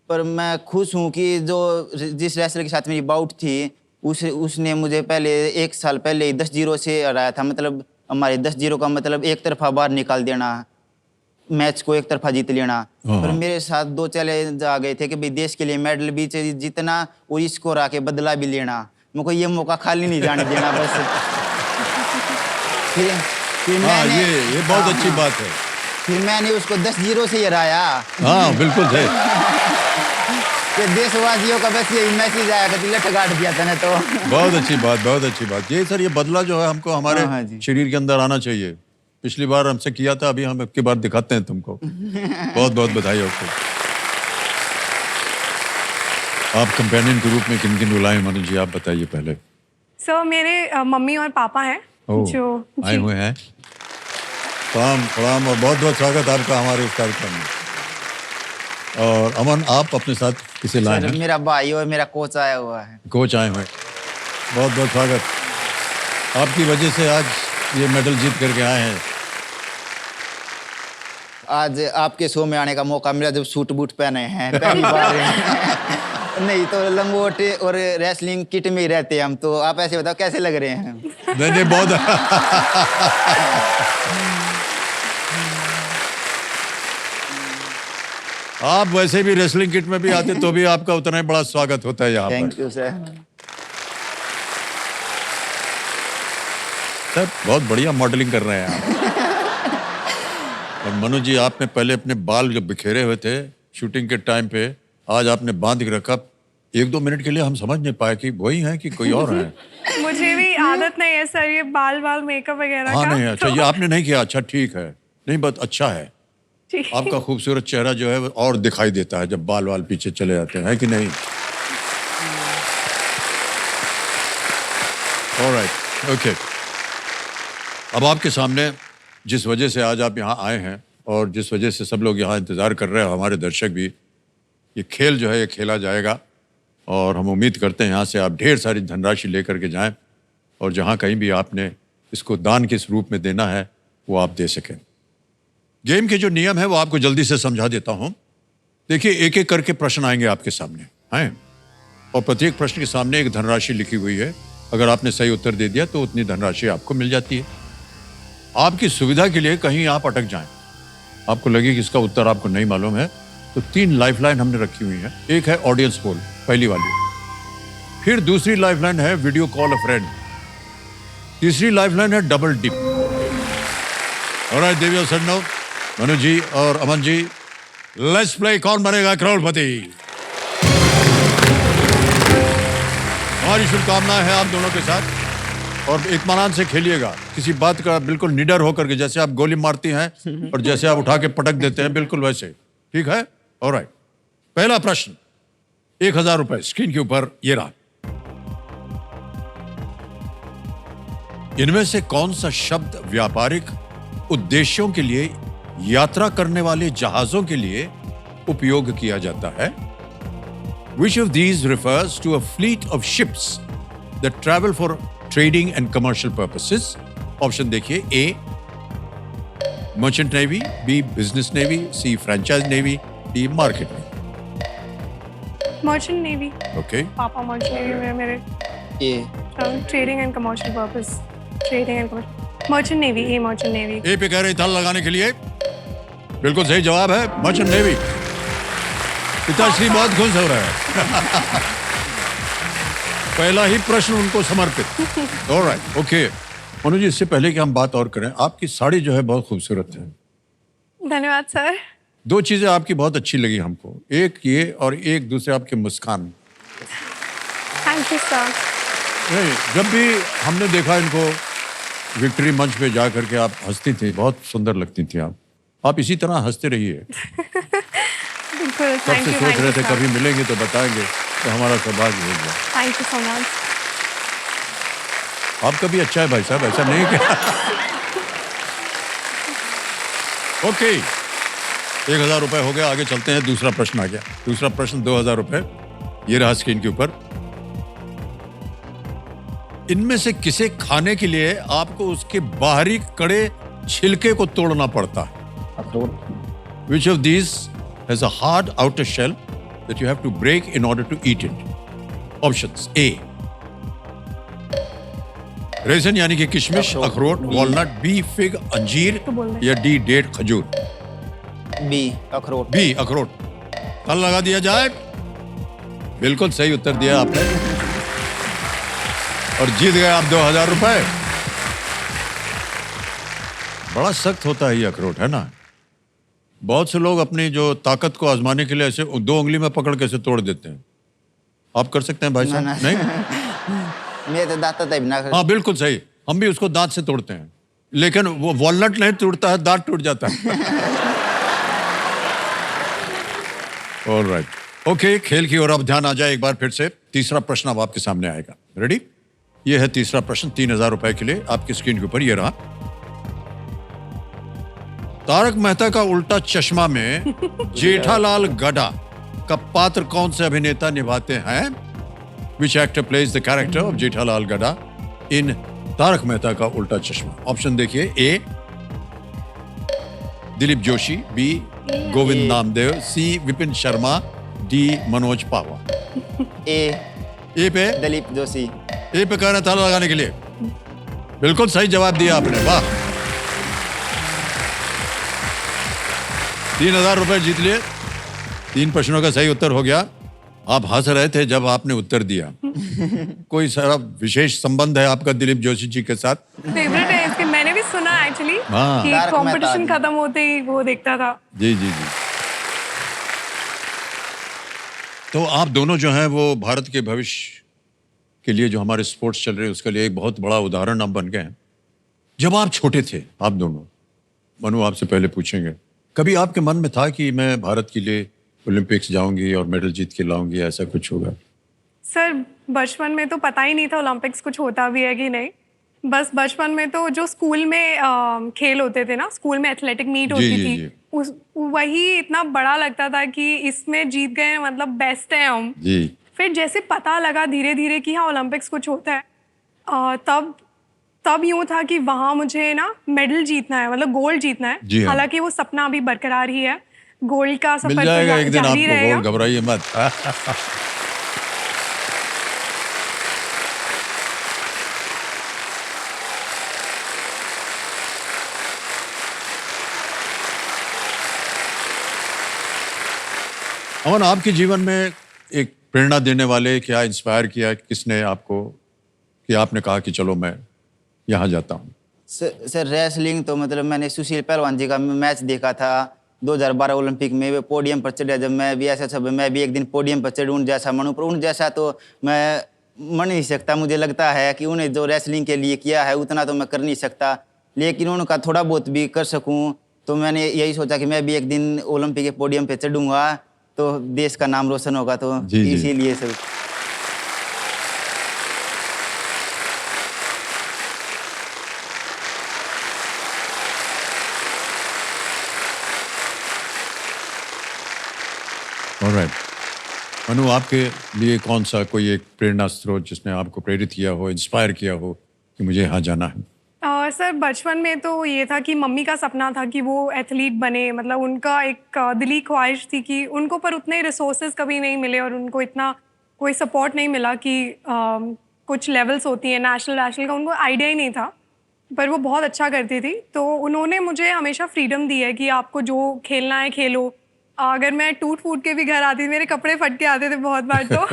पर मैं खुश हूँ कि जिस रेसलर के साथ मेरी बाउट थी उसने मुझे पहले 1 साल पहले ही 10-0 से हराया था। मतलब हमारे 10-0 का मतलब एक तरफा बाहर निकाल देना, मैच को एक तरफा जीत लेना। पर मेरे साथ 2 चैलेंज आ गए थे कि भाई देश के लिए मेडल भी जीतना और स्कोर आके बदला भी लेना। मुझको ये मौका खाली नहीं जाने देना बस। फिर हाँ, मैंने ये बहुत अच्छी बात है। फिर मैंने उसको 10-0 से ही हराया। हाँ बिल्कुल है। कि देशवासियों का बस यही मैसेज आया कि लठ गाड़ दिया था ना। तो बहुत अच्छी बात, बहुत अच्छी बात। ये सर, ये बदला जो है हमको हमारे हाँ जी। शरीर के अंदर आना चाहिए। पिछली बार हमसे किया था, अभी हम एक बार दिखाते हैं तुमको। बहुत बहुत बधाई आपको। आप कंपेनियन के रूप में किन किन बुलाए मनु जी, आप बताइए पहले। सर मेरे मम्मी और पापा हैं जो आए हुए हैं। प्रणाम प्रणाम और बहुत बहुत स्वागत आपका हमारे इस कार्यक्रम में। और अमन, आप अपने साथ किसे लाए हैं? मेरा भाई और मेरा कोच आया हुआ है। कोच आए हुए, बहुत बहुत स्वागत। आपकी वजह से आज ये मेडल जीत करके आए हैं। आज आपके शो में आने का मौका मिला जब सूट बूट पहने हैं पहली बार। नहीं तो लंगोट और रेसलिंग किट में ही रहते हैं हम। तो आप ऐसे बताओ कैसे लग रहे हैं? नहीं नहीं, बहुत आप वैसे भी रेसलिंग किट में भी आते तो भी आपका उतना ही बड़ा स्वागत होता है यहाँ पर। Thank you sir. सर बहुत बढ़िया मॉडलिंग कर रहे हैं आप। और मनु जी, आपने पहले अपने बाल जो बिखेरे हुए थे शूटिंग के टाइम पे, आज आपने बांध के रखा। 1-2 मिनट के लिए हम समझ नहीं पाए कि वही हैं कि कोई और हैं। मुझे भी आदत नहीं है सर ये बाल मेकअप वगैरह हाँ का। नहीं, अच्छा ये आपने नहीं किया, अच्छा ठीक है। नहीं, बहुत अच्छा है। ठीक है। आपका खूबसूरत चेहरा जो है वो और दिखाई देता है जब बाल वाल पीछे चले जाते हैं, है कि नहीं? Alright, okay. अब आपके सामने जिस वजह से आज आप यहाँ आए हैं और जिस वजह से सब लोग यहाँ इंतज़ार कर रहे हैं, हमारे दर्शक भी, ये खेल जो है ये खेला जाएगा। और हम उम्मीद करते हैं यहाँ से आप ढेर सारी धनराशि लेकर के जाएं और जहाँ कहीं भी आपने इसको दान के स्वरूप में देना है वो आप दे सकें। गेम के जो नियम है वो आपको जल्दी से समझा देता हूँ। देखिए, एक एक करके प्रश्न आएंगे आपके सामने, हैं? और प्रत्येक प्रश्न के सामने एक धनराशि लिखी हुई है। अगर आपने सही उत्तर दे दिया तो उतनी धनराशि आपको मिल जाती है। आपकी सुविधा के लिए कहीं आप अटक जाएं, आपको लगे कि इसका उत्तर आपको नहीं मालूम है, तो 3 लाइफलाइन हमने रखी हुई है। एक है ऑडियंस पोल, पहली वाली। फिर दूसरी लाइफलाइन है वीडियो कॉल अ फ्रेंड। तीसरी लाइफलाइन है डबल डिप। ऑलराइट देवी सन्नो, मनु जी और अमन जी, लेट्स प्ले कौन बनेगा करोड़पति। हमारी शुभकामनाएं हैं आप दोनों के साथ और इत्मीनान से खेलिएगा। किसी बात का बिल्कुल निडर होकर के, जैसे आप गोली मारती हैं और जैसे आप उठा के पटक देते हैं, बिल्कुल वैसे, ठीक है? ऑलराइट, पहला प्रश्न 1000 रुपए स्क्रीन के ऊपर ये रहा। इनमें से कौन सा शब्द व्यापारिक उद्देश्यों के लिए यात्रा करने वाले जहाजों के लिए उपयोग किया जाता है? Which of these refers to a fleet of ships that travel for trading and commercial purposes? Option देखिए, A merchant navy, B business navy, C franchise navy, D market navy. Merchant navy. Okay. पापा merchant navy में मेरे ये trading and commercial purpose. Trading and commercial merchant navy. A merchant navy. A पे कह रहे थल लगाने के लिए बिल्कुल सही जवाब है मर्चेंट नेवी। पिताश्री बहुत खुश हो रहे हैं। पहला ही प्रश्न उनको समर्पित। Alright, okay. मनु जी, इससे पहले कि हम बात और करें, आपकी साड़ी जो है बहुत खूबसूरत है। धन्यवाद सर। 2 चीजें आपकी बहुत अच्छी लगी हमको, एक ये और एक दूसरे आपकी मुस्कान। Thank you sir. नहीं, जब भी हमने देखा इनको विक्ट्री मंच पे जा करके आप हंसती थी, बहुत सुंदर लगती थी आप इसी तरह हंसते रहिए। बिल्कुल। कब से सोच रहे थे कभी मिलेंगे तो बताएंगे, तो हमारा सौभाग्य हो गया। Thank you so much. आपका भी अच्छा है भाई साहब, ऐसा नहीं क्या? ओके, 1000 रुपए हो गया। आगे चलते हैं, दूसरा प्रश्न आ गया। दूसरा प्रश्न 2000 रुपए, ये रहा स्क्रीन के ऊपर। इनमें से किसे खाने के लिए आपको उसके बाहरी कड़े छिलके को तोड़ना पड़ता है? अखरोट। Which of these has a hard outer shell that you have to break in order to eat it? Options: A, raisin यानी कि किशमिश, अखरोट, वॉलनट, बी, फिग, अंजीर, तो बोल रहे। या डी, डेट, खजूर। बी, अखरोट। बी, अखरोट। ताल लगा दिया जाए। बिल्कुल सही उत्तर दिया आपने और जीत गए आप 2000 रुपए। बड़ा सख्त होता है ये अखरोट, है ना? बहुत से लोग अपनी जो ताकत को आजमाने के लिए ऐसे 2 उंगली में पकड़ के ऐसे तोड़ देते हैं। आप कर सकते हैं भाई साहब? ना, ना। नहीं? मैं तो दांत तब ना हाँ बिल्कुल सही, हम भी उसको दांत से तोड़ते हैं, लेकिन वो वॉलनट नहीं टूटता है, दांत टूट जाता है। ऑलराइट, ओके, खेल की ओर अब ध्यान आ जाए एक बार फिर से। तीसरा प्रश्न अब आपके सामने आएगा। रेडी? ये है तीसरा प्रश्न 3000 रुपए के लिए आपकी स्क्रीन के ऊपर। ये रहा। तारक मेहता का उल्टा चश्मा में जेठालाल गडा का पात्र कौन से अभिनेता निभाते हैं? Which actor plays the character of Jethalal Gada in Tarak Mehta का उल्टा चश्मा? ऑप्शन देखिए। ए, दिलीप जोशी, बी, गोविंद नामदेव, सी, विपिन शर्मा, डी, मनोज पावा। ए पे दिलीप जोशी। ए पे कह रहे हैं ताला लगाने के लिए। बिल्कुल सही जवाब दिया आपने, वाह। 3000 रुपए जीत लिए। 3 प्रश्नों का सही उत्तर हो गया। आप हंस रहे थे जब आपने उत्तर दिया। कोई सारा विशेष संबंध है आपका दिलीप जोशी जी के साथ? फेवरेट है इसके, मैंने भी सुना एक्चुअली हाँ। कि तारक कंपटीशन मेहता। खत्म होते ही वो देखता था। जी जी जी। तो आप दोनों जो हैं वो भारत के भविष्य के लिए, जो हमारे स्पोर्ट्स चल रहे हैं उसके लिए एक बहुत बड़ा उदाहरण आप बन गए हैं। जब आप छोटे थे, आप दोनों, मनु आपसे पहले पूछेंगे, कभी आपके मन में था कि मैं भारत के लिए ओलंपिक्स जाऊंगी और मेडल जीत के लाऊंगी, ऐसा कुछ होगा? सर बचपन में तो पता ही नहीं था ओलंपिक्स कुछ होता भी है कि नहीं। बस बचपन में तो जो स्कूल में खेल होते थे ना, स्कूल में एथलेटिक मीट जी, होती जी, थी, जी। वही इतना बड़ा लगता था कि इसमें जीत गए, मतलब बेस्ट है हम। जी फिर जैसे पता लगा धीरे धीरे कि हाँ ओलंपिक्स कुछ होता है, तब यूं था कि वहाँ मुझे ना मेडल जीतना है, मतलब गोल्ड जीतना जी है। हाँ। हालांकि वो सपना अभी बरकरार ही है, गोल्ड का मिल सफर जाएगा एक दिन जारी आपको रहेगा। गोल्ड, घबराइए मत। अमन, आपके जीवन में एक प्रेरणा देने वाले, क्या इंस्पायर किया, किसने आपको कि आपने कहा कि चलो मैं यहाँ जाता हूँ? सर रेसलिंग तो मतलब मैंने सुशील पहलवान जी का मैच देखा था 2012 ओलंपिक में। वो पोडियम पर चढ़ा, जब मैं भी ऐसा सब मैं भी एक दिन पोडियम पर चढ़ूँ उन जैसा मनूँ, पर उन जैसा तो मैं मन नहीं सकता। मुझे लगता है कि उन्हें जो रेसलिंग के लिए किया है उतना तो मैं कर नहीं सकता, लेकिन उनका थोड़ा बहुत भी कर सकूँ। तो मैंने यही सोचा कि मैं भी एक दिन ओलंपिक के पोडियम पर चढ़ूँगा तो देश का नाम रोशन होगा, तो जी, जी। इसीलिए सर। ऑलराइट, मनु, आपके लिए कौन सा कोई एक प्रेरणा स्रोत जिसने आपको प्रेरित किया हो, इंस्पायर किया हो कि मुझे यहाँ जाना है? सर बचपन में तो ये था कि मम्मी का सपना था कि वो एथलीट बने, मतलब उनका एक दिली ख्वाहिश थी कि उनको पर उतने रिसोर्सेज कभी नहीं मिले और उनको इतना कोई सपोर्ट नहीं मिला कि कुछ लेवल्स होती हैं नेशनल का, उनको आइडिया ही नहीं था। पर वो बहुत अच्छा करती थी, तो उन्होंने मुझे हमेशा फ्रीडम दी है कि आपको जो खेलना है खेलो। अगर मैं टूट फूट के भी घर आती थी, मेरे कपड़े फट के आते थे बहुत बार तो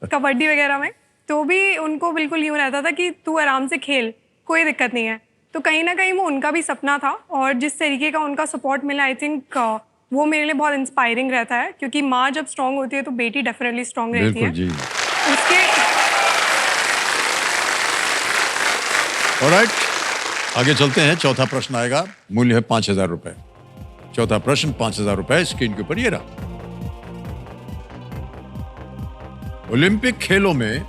कबड्डी वगैरह में, तो भी उनको बिल्कुल यूँ रहता था कि तू आराम से खेल, कोई दिक्कत नहीं है। तो कहीं ना कहीं वो उनका भी सपना था और जिस तरीके का उनका सपोर्ट मिला, आई थिंक वो मेरे लिए बहुत इंस्पायरिंग रहता है, क्योंकि माँ जब स्ट्रांग होती है तो बेटी डेफिनेटली स्ट्रांग रहती बिल्कुल है। जी। उसके ऑलराइट, आगे चलते हैं। चौथा प्रश्न आएगा, मूल्य है 5000 रुपए। चौथा प्रश्न 5000 रुपए स्क्रीन के ऊपर ये रहा। ओलंपिक खेलों में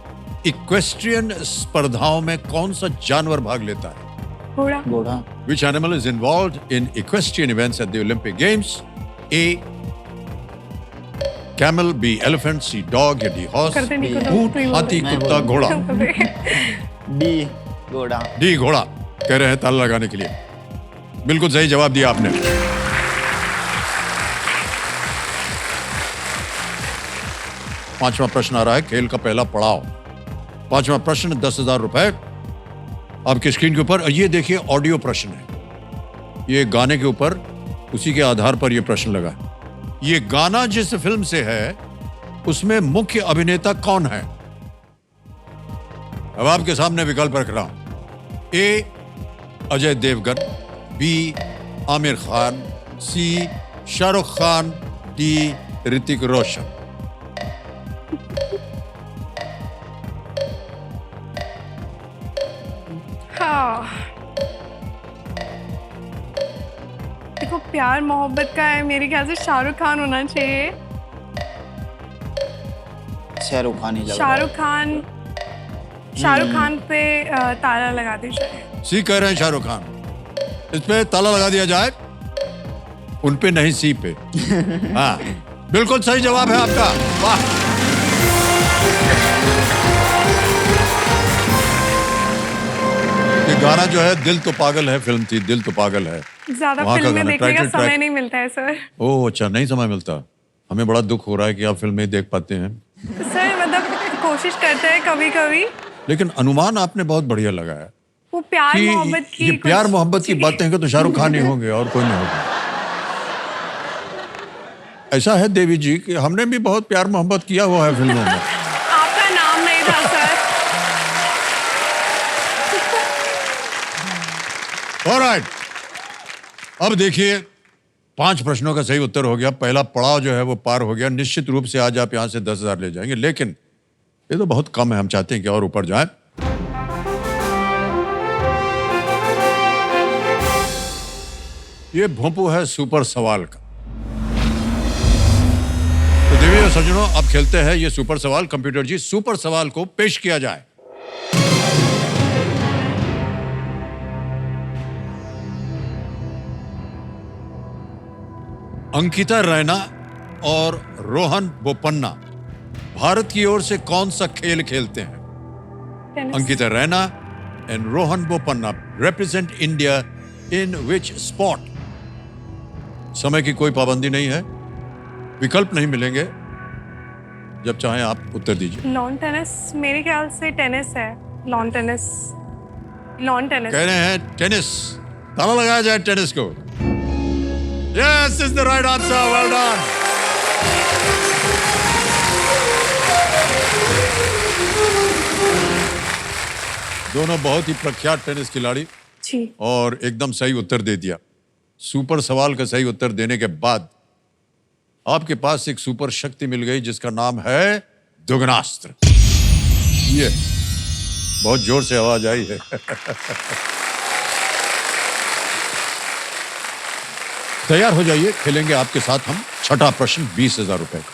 इक्वेस्ट्रियन स्पर्धाओं में कौन सा जानवर भाग लेता है? घोड़ा। घोड़ा। Which animal is involved in equestrian events at the Olympic Games? A. Camel, B. Elephant, C. Dog, या D. Horse. करते नहीं को तो ऊंट, तू ही बोल हाथी, मैं कुत्ता, बोल घोड़ा। डी घोड़ा। डी घोड़ा कह रहे हैं ताला लगाने के लिए। बिल्कुल सही जवाब दिया आपने। पांचवा प्रश्न आ रहा है, खेल का पहला पड़ाव। पांचवा प्रश्न 10,000 रुपए आपकी स्क्रीन के ऊपर। ये देखिए ऑडियो प्रश्न है, ये गाने के ऊपर, उसी के आधार पर यह प्रश्न लगा है। ये गाना जिस फिल्म से है उसमें मुख्य अभिनेता कौन है? अब आपके सामने विकल्प रख रहा हूं। ए. अजय देवगन, बी. आमिर खान, सी. शाहरुख खान, डी. ऋतिक रोशन। हाँ, देखो प्यार मोहब्बत का है, मेरे ख्याल से शाहरुख खान होना चाहिए। शाहरुख खान ही लग रहा है। शाहरुख खान पे ताला लगा दीजिए। सी कह रहे हैं शाहरुख खान, इस पे ताला लगा दिया जाए। उन पे नहीं, सी पे। हाँ, बिल्कुल सही जवाब है आपका। वाह, ये गाना जो है दिल तो पागल है फिल्म थी, दिल तो पागल है। ज्यादा वहाँ का फिल्में गाना, देखने का टाइटल समय ट्रैक। नहीं मिलता है सर। ओह अच्छा, नहीं समय मिलता। हमें बड़ा दुख हो रहा है कि आप फिल्में देख पाते हैं, सर मतलब कोशिश करते हैं कभी कभी। लेकिन अनुमान आपने बहुत बढ़िया लगाया वो प्यार कि मोहब्बत की ये प्यार कुछ- मोहब्बत की जी। बातें हैं तो शाहरुख खान ही होंगे और कोई नहीं होगा। ऐसा है देवी जी कि हमने भी बहुत प्यार मोहब्बत किया हुआ है फिल्मों में। आपका नाम नहीं था सर। ऑलराइट, अब देखिए 5 प्रश्नों का सही उत्तर हो गया। पहला पड़ाव जो है वो पार हो गया। निश्चित रूप से आज आप यहां से 10,000 ले जाएंगे, लेकिन ये तो बहुत कम है। हम चाहते हैं कि और ऊपर जाए। ये भोंपू है सुपर सवाल का। तो देवी और सज्जनों, अब खेलते हैं ये सुपर सवाल। कंप्यूटर जी, सुपर सवाल को पेश किया जाए। अंकिता रैना और रोहन बोपन्ना भारत की ओर से कौन सा खेल खेलते हैं? Tennis. Ankita Raina and Rohan Bopanna represent India in which sport? समय की कोई पाबंदी नहीं है, विकल्प नहीं मिलेंगे, जब चाहें आप उत्तर दीजिए। लॉन टेनिस, मेरे ख्याल से टेनिस है। Lawn tennis. Lawn tennis. कह रहे हैं टेनिस। ताला लगाया जाए टेनिस को। Yes, is the right answer. Well done. दोनों बहुत ही प्रख्यात टेनिस खिलाड़ी जी। और एकदम सही उत्तर दे दिया। सुपर सवाल का सही उत्तर देने के बाद आपके पास एक सुपर शक्ति मिल गई जिसका नाम है दुगनास्त्र। ये बहुत जोर से आवाज आई है। तैयार हो जाइए, खेलेंगे आपके साथ हम। छठा प्रश्न 20,000 रुपए का।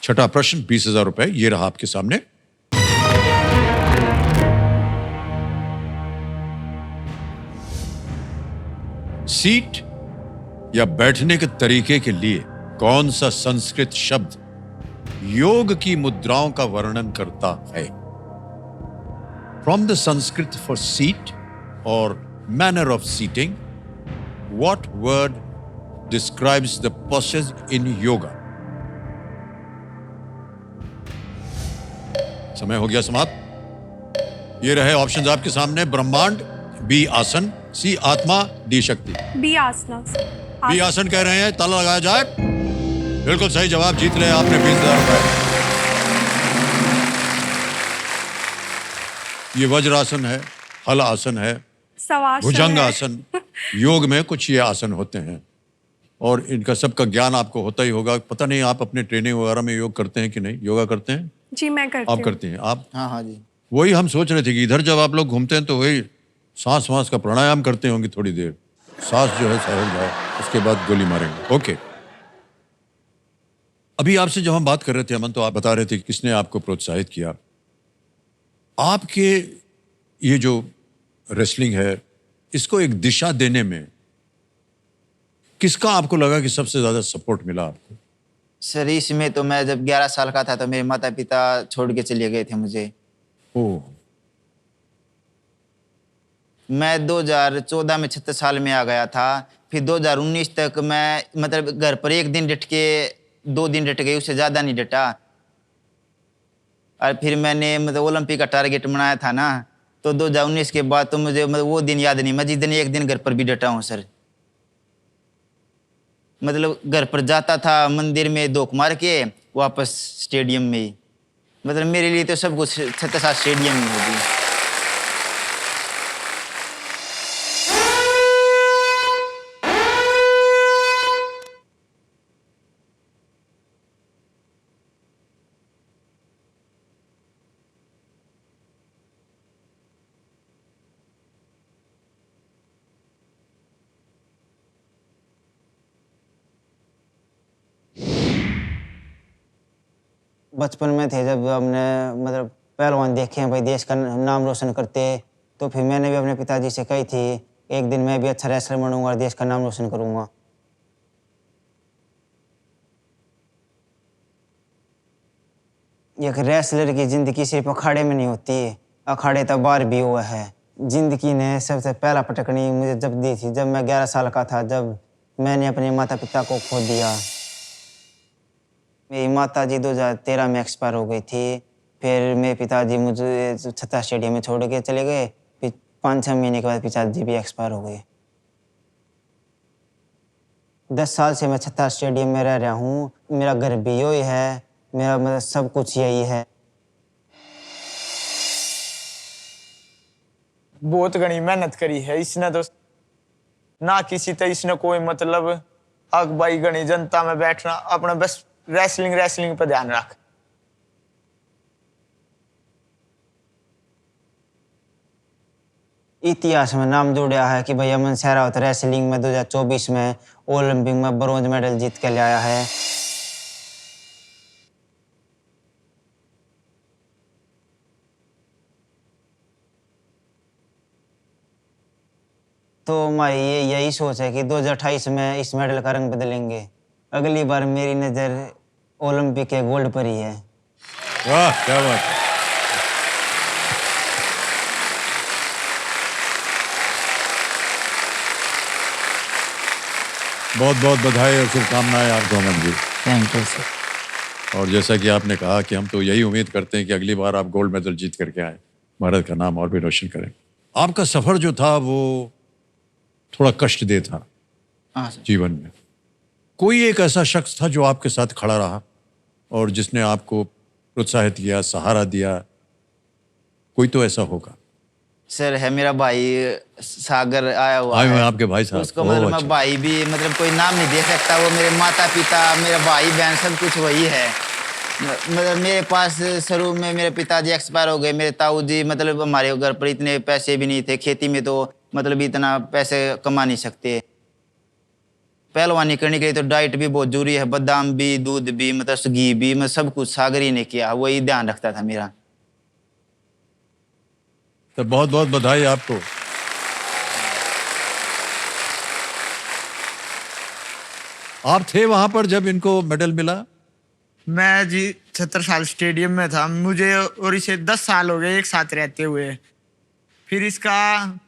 छठा प्रश्न 20,000 रुपए, ये रहा आपके सामने। सीट या बैठने के तरीके के लिए कौन सा संस्कृत शब्द योग की मुद्राओं का वर्णन करता है? From the Sanskrit for seat or manner of sitting, what word describes the postures in yoga? समय हो गया समाप्त। ये रहे ऑप्शंस आपके सामने। ब्रह्मांड, बी आसन, सी आत्मा, डी शक्ति। बी आसना। बी आसन कह रहे हैं, ताला लगाया जाए। बिल्कुल सही जवाब, जीत रहे आपने 20,000 रुपए। ये वज्रासन है, हल आसन है, सवासन भुजंग है। आसन। योग में कुछ ये आसन होते हैं और इनका सबका ज्ञान आपको होता ही होगा। पता नहीं आप अपने ट्रेनिंग वगैरह में योग करते हैं कि नहीं? योगा करते हैं? जी मैं करती आप हूँ। करते हैं? आप? हाँ हाँ जी। वही हम सोच रहे थे कि इधर जब आप लोग घूमते हैं तो वही सांस वास का प्राणायाम करते होंगे थोड़ी देर, सांस जो है सहल जाए, उसके बाद गोली मारेंगे। ओके, अभी आपसे जब हम बात कर रहे थे अमन, तो आप बता रहे थे कि किसने आपको प्रोत्साहित किया। आपके ये जो रेसलिंग है, इसको एक दिशा देने में किसका आपको लगा कि सबसे ज़्यादा सपोर्ट मिला आपको? सर इसमें तो मैं जब 11 साल का था तो मेरे माता पिता छोड़ के चले गए थे मुझे। ओह, मैं 2014 में 36 साल में आ गया था। फिर 2019 तक मैं मतलब घर पर एक दिन डट के 2 दिन डट गई, उससे ज़्यादा नहीं डटा। और फिर मैंने मतलब ओलंपिक का टारगेट बनाया था ना, तो 2019 के बाद तो मुझे मतलब वो दिन याद नहीं। मैं जिस दिन एक दिन घर पर भी डटा हूँ सर। मतलब घर पर जाता था, मंदिर में धोख मार के वापस स्टेडियम में ही। मतलब मेरे लिए तो सब कुछ 36 स्टेडियम में होगी। बचपन में थे जब हमने मतलब पहलवान देखे हैं भाई देश का नाम रोशन करते, तो फिर मैंने भी अपने पिताजी से कही थी एक दिन मैं भी अच्छा रेसलर बनूंगा और देश का नाम रोशन करूंगा। एक रेसलर की जिंदगी सिर्फ अखाड़े में नहीं होती, अखाड़े तक बाहर भी हुआ है। जिंदगी ने सबसे पहला पटकनी मुझे जब दी थी, जब मैं 11 साल का था, जब मैंने अपने माता पिता को खो दिया। मेरी माता जी 2013 में एक्सपायर हो गई थी। फिर मेरे पिताजी मुझे छत्ता स्टेडियम में छोड़ के चले गए। फिर 5-6 महीने के बाद पिताजी भी एक्सपायर हो गए। 10 साल से मैं छत्ता स्टेडियम में रह रहा हूँ। मेरा घर भी यही है, मेरा मतलब सब कुछ यही है। बहुत घनी मेहनत करी है इसने, तो ना किसी तरह इसने कोई मतलब अगबाई घनी जनता में बैठना, अपना बस रेसलिंग पर ध्यान रख। इतिहास में नाम जोड़ा है कि भाई अमन सहरावत रेसलिंग में 2024 में ओलंपिक में ब्रोंज मेडल जीत के लाया है। तो हमारी यही सोच है कि 2028 में इस मेडल का रंग बदलेंगे। अगली बार मेरी नज़र ओलंपिक के गोल्ड पर ही है। वाह, क्या बात है। बहुत बहुत बधाई और शुभकामनाएं आपको Aman ji. Thank you sir. और जैसा कि आपने कहा कि हम तो यही उम्मीद करते हैं कि अगली बार आप गोल्ड मेडल जीत करके आए, भारत का नाम और भी रोशन करें। आपका सफ़र जो था वो थोड़ा कष्टदेह था हाँ सर। जीवन में। कोई एक ऐसा शख्स था जो आपके साथ खड़ा रहा और जिसने आपको प्रोत्साहित किया, सहारा दिया? कोई तो ऐसा होगा। सर है मेरा भाई सागर आया हुआ आए हुए है। हैं आपके भाई साहब। उसको ओह, मतलब मैं अच्छा। भाई भी मतलब कोई नाम नहीं दे सकता। वो मेरे माता पिता, मेरा भाई बहन सब कुछ वही है। मतलब मेरे पास शुरू में मेरे पिताजी एक्सपायर हो गए। मेरे ताऊ जी मतलब हमारे घर पर इतने पैसे भी नहीं थे, खेती में तो मतलब इतना पैसे कमा नहीं सकते। पहलवानी करने के लिए तो डाइट भी बहुत जरूरी है, बादाम भी, दूध भी, मतलब घी भी, मतलब सब कुछ सागर ही ने किया, वही ध्यान रखता था मेरा। तो बहुत बहुत बधाई आपको। आप थे वहां पर जब इनको मेडल मिला? मैं जी 76 साल स्टेडियम में था। मुझे और इसे 10 साल हो गए एक साथ रहते हुए। फिर इसका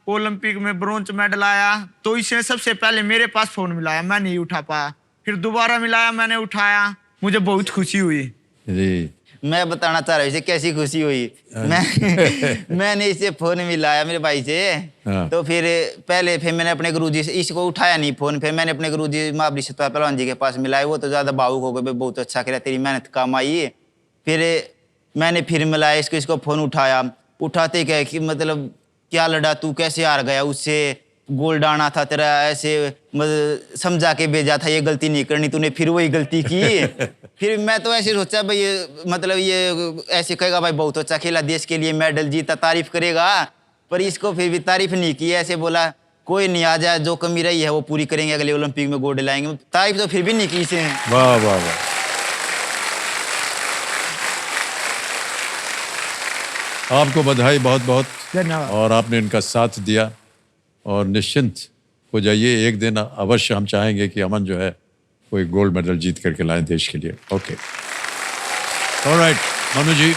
ओलंपिक में ब्रोंज मेडल आया तो इसने सबसे पहले मेरे पास फोन मिलाया, मैं नहीं उठा पाया। फिर दोबारा मिलाया, मैंने उठाया, मुझे बहुत खुशी हुई। जी। मैं बताना चाह रहा हूँ इसे कैसी खुशी हुई। मैंने इसे फोन मिलाया मेरे भाई से। हाँ। तो फिर मैंने अपने गुरुजी से, इसको उठाया नहीं फोन, फिर मैंने अपने गुरुजी महाबली सतपाल पहलवान जी के पास मिलाया। वो तो ज़्यादा भावुक हो गए, बहुत अच्छा करा, तेरी मेहनत काम आई। फिर मैंने फिर मिलाया इसको फ़ोन उठाया। उठाते क्या कि मतलब क्या लड़ा तू, कैसे हार गया उससे, गोल्ड आना था तेरा, ऐसे मतलब समझा के भेजा था, ये गलती नहीं करनी, तूने फिर वही गलती की। फिर मैं तो ऐसे सोचा भाई ये मतलब ये ऐसे कहेगा भाई बहुत अच्छा खेला, देश के लिए मेडल जीता, तारीफ करेगा। पर इसको फिर भी तारीफ नहीं की, ऐसे बोला कोई नहीं, आ जाए, जो कमी रही है वो पूरी करेंगे, अगले ओलंपिक में गोल्ड लाएंगे। तारीफ तो फिर भी नहीं की इसे। वाह वाह वाह। आपको बधाई बहुत बहुत। धन्यवाद। और आपने इनका साथ दिया और निश्चिंत हो जाइए, एक दिन अवश्य हम चाहेंगे कि अमन जो है कोई गोल्ड मेडल जीत करके लाएं देश के लिए। ओके, ऑलराइट मनु जी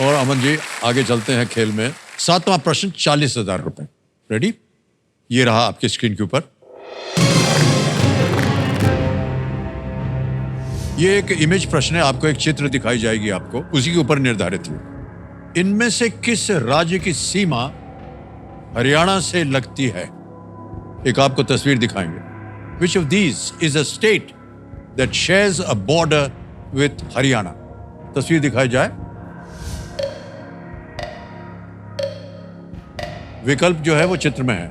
और अमन जी, आगे चलते हैं खेल में। 7वां प्रश्न 40,000 रुपए। रेडी? ये रहा आपकी स्क्रीन के ऊपर। ये एक इमेज प्रश्न है, आपको एक चित्र दिखाई जाएगी, आपको उसी के ऊपर निर्धारित है। इनमें से किस राज्य की सीमा हरियाणा से लगती है? एक आपको तस्वीर दिखाएंगे। Which of these is a state that shares a border with Haryana? तस्वीर दिखाई जाए। विकल्प जो है वो चित्र में है।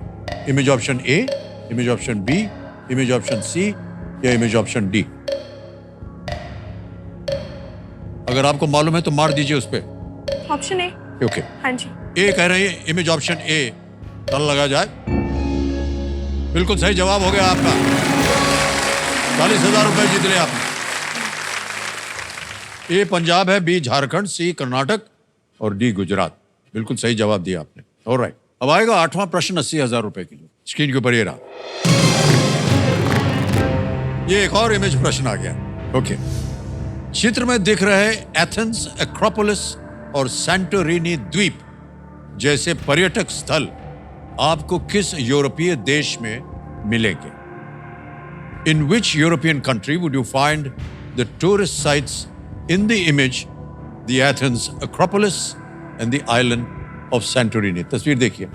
Image option A, image option B, image option C या इमेज ऑप्शन डी। अगर आपको मालूम है तो मार दीजिए उस पे। Option A. ओके, हाँ जी। ए कह रही है, इमेज ऑप्शन ए। ताला लगा जाए। बिल्कुल सही जवाब हो गया आपका। 40,000 रुपए जीत लिया आपने। ए पंजाब है, बी झारखंड, सी कर्नाटक और डी गुजरात। बिल्कुल सही जवाब दिया आपने। ऑलराइट, अब आएगा 8वां प्रश्न 80,000 रुपए के लिए। स्क्रीन के ऊपर ये रहा। ये एक और इमेज प्रश्न आ गया। ओके, चित्र में दिख रहे एथेंस, एक्रोपोलिस और सैंटोरिनी द्वीप जैसे पर्यटक स्थल आपको किस यूरोपीय देश में मिलेंगे? In which European country would you find the tourist sites in the image the Athens, Acropolis and the island of Santorini? तस्वीर देखिए।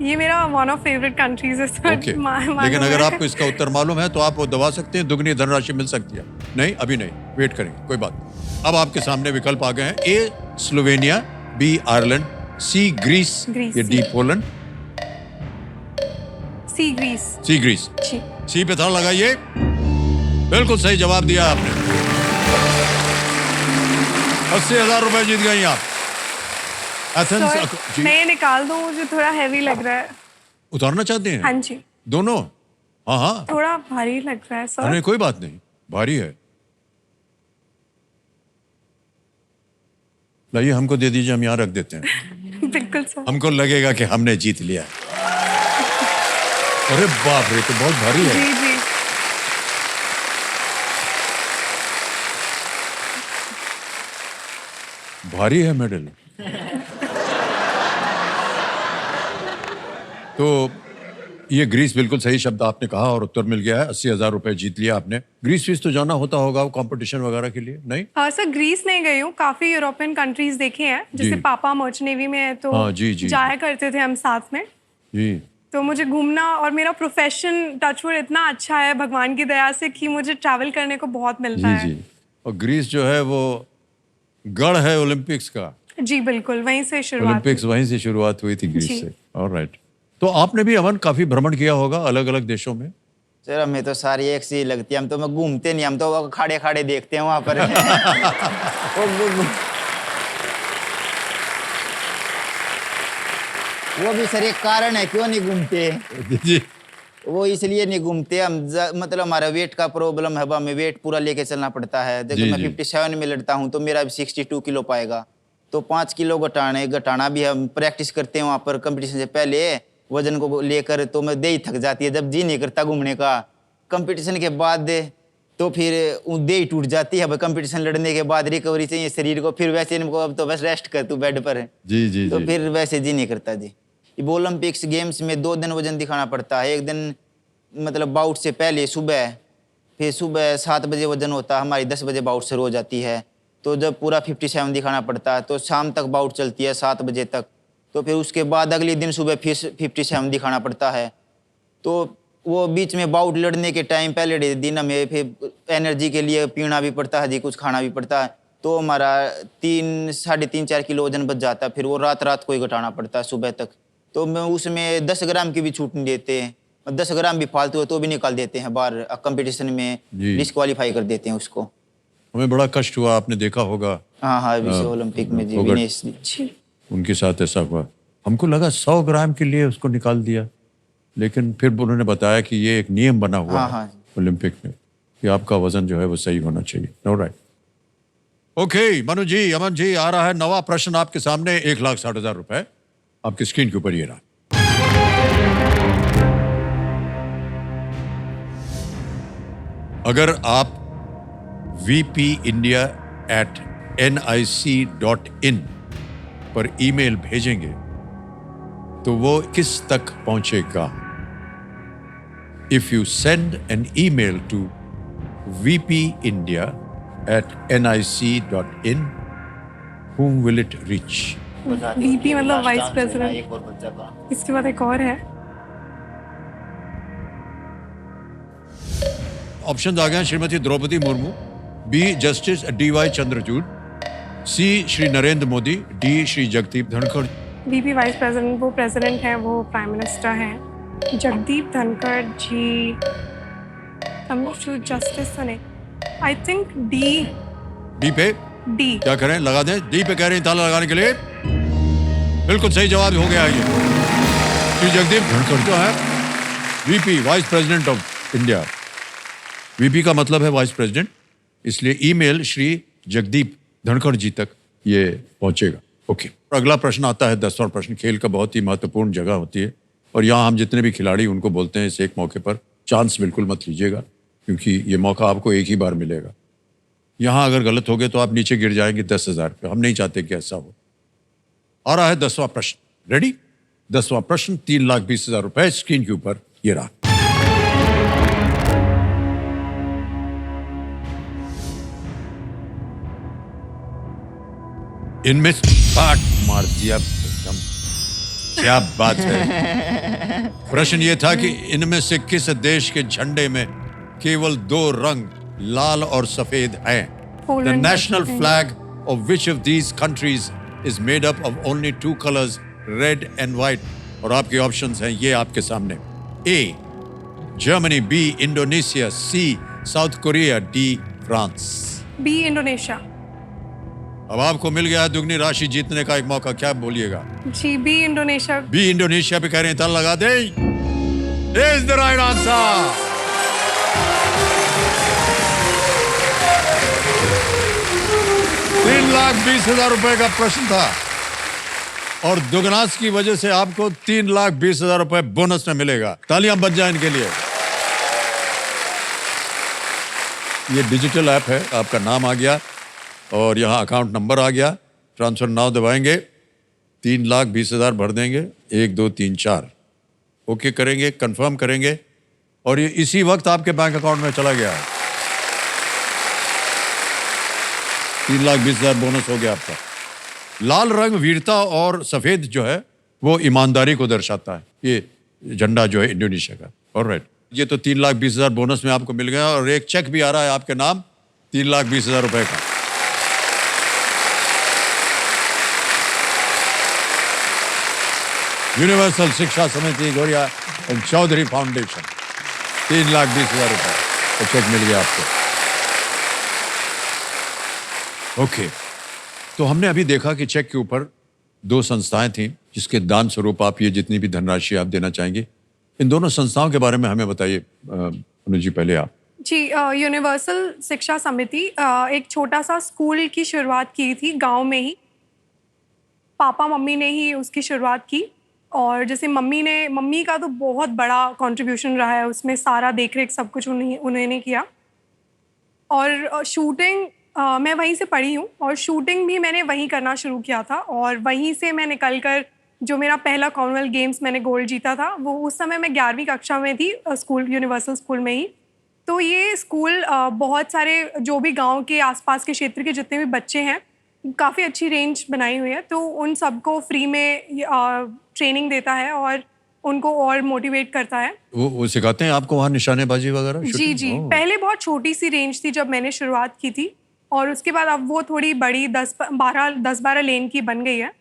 ये मेरा वन ऑफ फेवरेट कंट्रीज है सर। ओके, लेकिन अगर आपको इसका उत्तर मालूम है तो आप वो दबा सकते हैं, दुगनी धनराशि मिल सकती है। नहीं, अभी नहीं, वेट करेंगे, कोई बात नहीं। अब आपके सामने विकल्प आ गए हैं। ए स्लोवेनिया, बी आयरलैंड, सी ग्रीस या डी पोलैंड। सी ग्रीस। सी ग्रीस। जी। सी पे ताला लगाइए। बिल्कुल सही जवाब दिया आपने। 80,000 रुपए जीत गई आप। एथेंस, सर, मैं ये निकाल दूं, मुझे थोड़ा हैवी लग रहा है। उतारना चाहते हैं? हाँ जी। दोनों? हाँ हाँ, थोड़ा भारी लग रहा है सर। अरे कोई बात नहीं, भारी है। लाइए, हमको दे दीजिए, हम यहाँ रख देते हैं। बिल्कुल सर। हमको लगेगा कि हमने जीत लिया। अरे बाप रे, तो बहुत भारी है। जी जी। भारी है मेडल। तो ये ग्रीस, बिल्कुल सही शब्द आपने कहा और उत्तर मिल गया है। 80,000 रुपए जीत लिया आपने। ग्रीस फीस तो जाना होता होगा कंपटीशन वगैरह के लिए, नहीं? सर, ग्रीस नहीं गई हूँ, काफी यूरोपियन कंट्रीज देखे हैं। जैसे जी। पापा मर्चेंट नेवी में है तो हाँ, जी, जी। जाया करते थे हम साथ में। जी। तो मुझे घूमना और मेरा प्रोफेशन टचवुड इतना अच्छा है भगवान की दया से कि मुझे ट्रैवल करने को बहुत मिलता जी है। जी। और ग्रीस जो है वो गढ़ है ओलंपिक्स का। जी बिल्कुल, वहीं से शुरुआत ओलंपिक्स वहीं से शुरुआत हुई थी, ग्रीस जी। से। ऑलराइट, तो आपने भी अमन काफी भ्रमण किया होगा अलग अलग देशों में। सर हमें तो सारी एक सी लगती है, हम तो मैं घूमते नहीं, हम तो खाड़े खाड़े देखते हैं वहां पर। वो भी सर एक कारण है क्यों नहीं घूमते। जी। वो इसलिए नहीं घूमते हम, मतलब हमारा वेट का प्रॉब्लम है, हमें वेट पूरा लेके चलना पड़ता है। देखो जी, मैं जी। 57 में लड़ता हूँ तो मेरा 62 किलो पाएगा, तो 5 किलो घटाना भी हम प्रैक्टिस करते हैं वहाँ पर कंपटीशन से पहले वजन को लेकर, तो मैं दे ही थक जाती है, जब जी नहीं करता घूमने का। कंपटीशन के बाद तो फिर दे ही टूट जाती है। अब कंपटीशन लड़ने के बाद रिकवरी चाहिए शरीर को, फिर वैसे इनको अब तो बस रेस्ट कर तू बेड पर। जी जी तो जी। फिर वैसे जी नहीं करता जी। ये ओलंपिक्स गेम्स में 2 दिन वजन दिखाना पड़ता है। एक दिन मतलब बाउट से पहले सुबह, फिर सुबह 7 बजे वजन होता है, हमारी 10 बजे बाउट शुरू हो जाती है। तो जब पूरा 57 दिखाना पड़ता है तो शाम तक बाउट चलती है 7 बजे तक। तो फिर उसके बाद अगले दिन सुबह फिर 57 दिखाना पड़ता है। तो वो बीच में बाउट लड़ने के टाइम पहले दिन हमें फिर एनर्जी के लिए पीना भी पड़ता है जी, कुछ खाना भी पड़ता है। तो हमारा 3-4.5 किलो वजन बच जाता है। फिर वो रात को ही घटाना पड़ता है सुबह तक। तो मैं उसमें 10 ग्राम की भी छूट नहीं देते हैं, 10 ग्राम भी फालतू है तो भी निकाल देते हैं बाहर, कंपटीशन में जी। डिस्क्वालीफाई कर देते हैं उसको। हमें बड़ा कष्ट हुआ, आपने देखा होगा। हाँ विश्व ओलंपिक में जी होगा। विनेश जी। जी। उनके साथ ऐसा हुआ। हमको लगा 100 ग्राम के लिए उसको निकाल दिया, लेकिन फिर उन्होंने बताया कि ये एक नियम बना हुआ हाँ, है हाँ। ओलंपिक में कि आपका वजन जो है वो सही होना चाहिए। ऑलराइट, ओके मनु जी, अमन जी, आ रहा है नवा प्रश्न आपके सामने। 1,60,000 रुपए आपकी स्क्रीन के ऊपर ये रहा। अगर आप vpindia@nic.in पर ईमेल भेजेंगे तो वो किस तक पहुंचेगा? If you send an email to vpindia@nic.in, whom will it reach? VP मतलब वाइस प्रेसिडेंट। इसके बाद एक और है। ऑप्शन आ गए हैं, Shrimati Draupadi Murmu, B justice D Y. Chandrachud, C Shri Narendra Modi, D Shri Jagdeep Dhankhar. VP vice president वो प्रेसिडेंट हैं, वो प्राइम मिनिस्टर हैं। जगदीप धनखड़ जी जस्टिस तो नहीं, आई थिंक डी। डी पे डी क्या करें, लगा दें? डी पे कह रहे हैं ताला लगाने के लिए। बिल्कुल सही जवाब हो गया ये। श्री जगदीप धनखड़ जो है VP vice president of India. VP का मतलब है वाइस प्रेसिडेंट, इसलिए ईमेल श्री जगदीप धनखड़ जी तक ये पहुंचेगा। ओके, अगला प्रश्न आता है 10वां प्रश्न। खेल का बहुत ही महत्वपूर्ण जगह होती है और यहाँ हम जितने भी खिलाड़ी उनको बोलते हैं इस एक मौके पर चांस बिल्कुल मत लीजिएगा, क्योंकि ये मौका आपको एक ही बार मिलेगा। यहाँ अगर गलत हो गए तो आप नीचे गिर जाएंगे 10,000 पे। हम नहीं चाहते कि ऐसा हो। आ रहा है 10वां प्रश्न, रेडी? 10वां प्रश्न 3,20,000 रुपए स्क्रीन के ऊपर ये रहा। इनमें पाट मार दिया एकदम, क्या बात है। प्रश्न ये था कि इनमें से किस देश के झंडे में केवल 2 रंग लाल और सफेद हैं? The national flag of which of these countries is made up of only 2 colors, red and white? और आपके ऑप्शंस हैं ये आपके सामने। A Germany, B Indonesia, C South Korea, D France. B Indonesia. अब आपको मिल गया है दुगनी राशि जीतने का एक मौका, क्या बोलिएगा? जी बी इंडोनेशिया। बी इंडोनेशिया पे कह रहे हैं, ताला लगा दे। Is the right answer. 3,20,000 रुपए का प्रश्न था और दुगनास की वजह से आपको 3,20,000 रुपए बोनस में मिलेगा। तालियां बज जाए इनके लिए। ये डिजिटल ऐप है, आपका नाम आ गया और यहाँ अकाउंट नंबर आ गया। ट्रांसफर नाउ दबाएंगे, 3,20,000 भर देंगे, 1 2 3 4 ओके करेंगे, कंफर्म करेंगे और ये इसी वक्त आपके बैंक अकाउंट में चला गया है। 3,20,000 बोनस हो गया आपका। लाल रंग वीरता और सफेद जो है वो ईमानदारी को दर्शाता है, ये झंडा जो है इंडोनेशिया का। ऑलराइट, ये तो 3,20,000 बोनस में आपको मिल गया और एक चेक भी आ रहा है आपके नाम 3,20,000 रुपए का। यूनिवर्सल शिक्षा समिति गौरिया एंड चौधरी फाउंडेशन, 3,20,000 रुपए का चेक मिल गया आपको। ओके, तो हमने अभी देखा कि चेक के ऊपर 2 संस्थाएं थीं जिसके दान स्वरूप आप ये जितनी भी धनराशि आप देना चाहेंगे। इन दोनों संस्थाओं के बारे में हमें बताइए अनुज जी, पहले आप। जी यूनिवर्सल शिक्षा समिति एक छोटा सा स्कूल की शुरुआत की थी गांव में ही। पापा मम्मी ने ही उसकी शुरुआत की और जैसे मम्मी का तो बहुत बड़ा कंट्रीब्यूशन रहा है उसमें, सारा देखरेख सब कुछ उन्होंने किया। और शूटिंग मैं वहीं से पढ़ी हूँ और शूटिंग भी मैंने वहीं करना शुरू किया था और वहीं से मैं निकल कर जो मेरा पहला कॉमनवेल्थ गेम्स मैंने गोल्ड जीता था वो उस समय मैं 11वीं कक्षा में थी, स्कूल यूनिवर्सल स्कूल में ही। तो ये स्कूल बहुत सारे जो भी गांव के आसपास के क्षेत्र के जितने भी बच्चे हैं, काफ़ी अच्छी रेंज बनाई हुई है, तो उन सबको फ्री में ट्रेनिंग देता है और उनको और मोटिवेट करता है। वो सिखाते हैं आपको वहाँ निशानेबाजी वगैरह? जी जी, पहले बहुत छोटी सी रेंज थी जब मैंने शुरुआत की थी और उसके बाद अब वो थोड़ी बड़ी 10-12 लेन की बन गई है।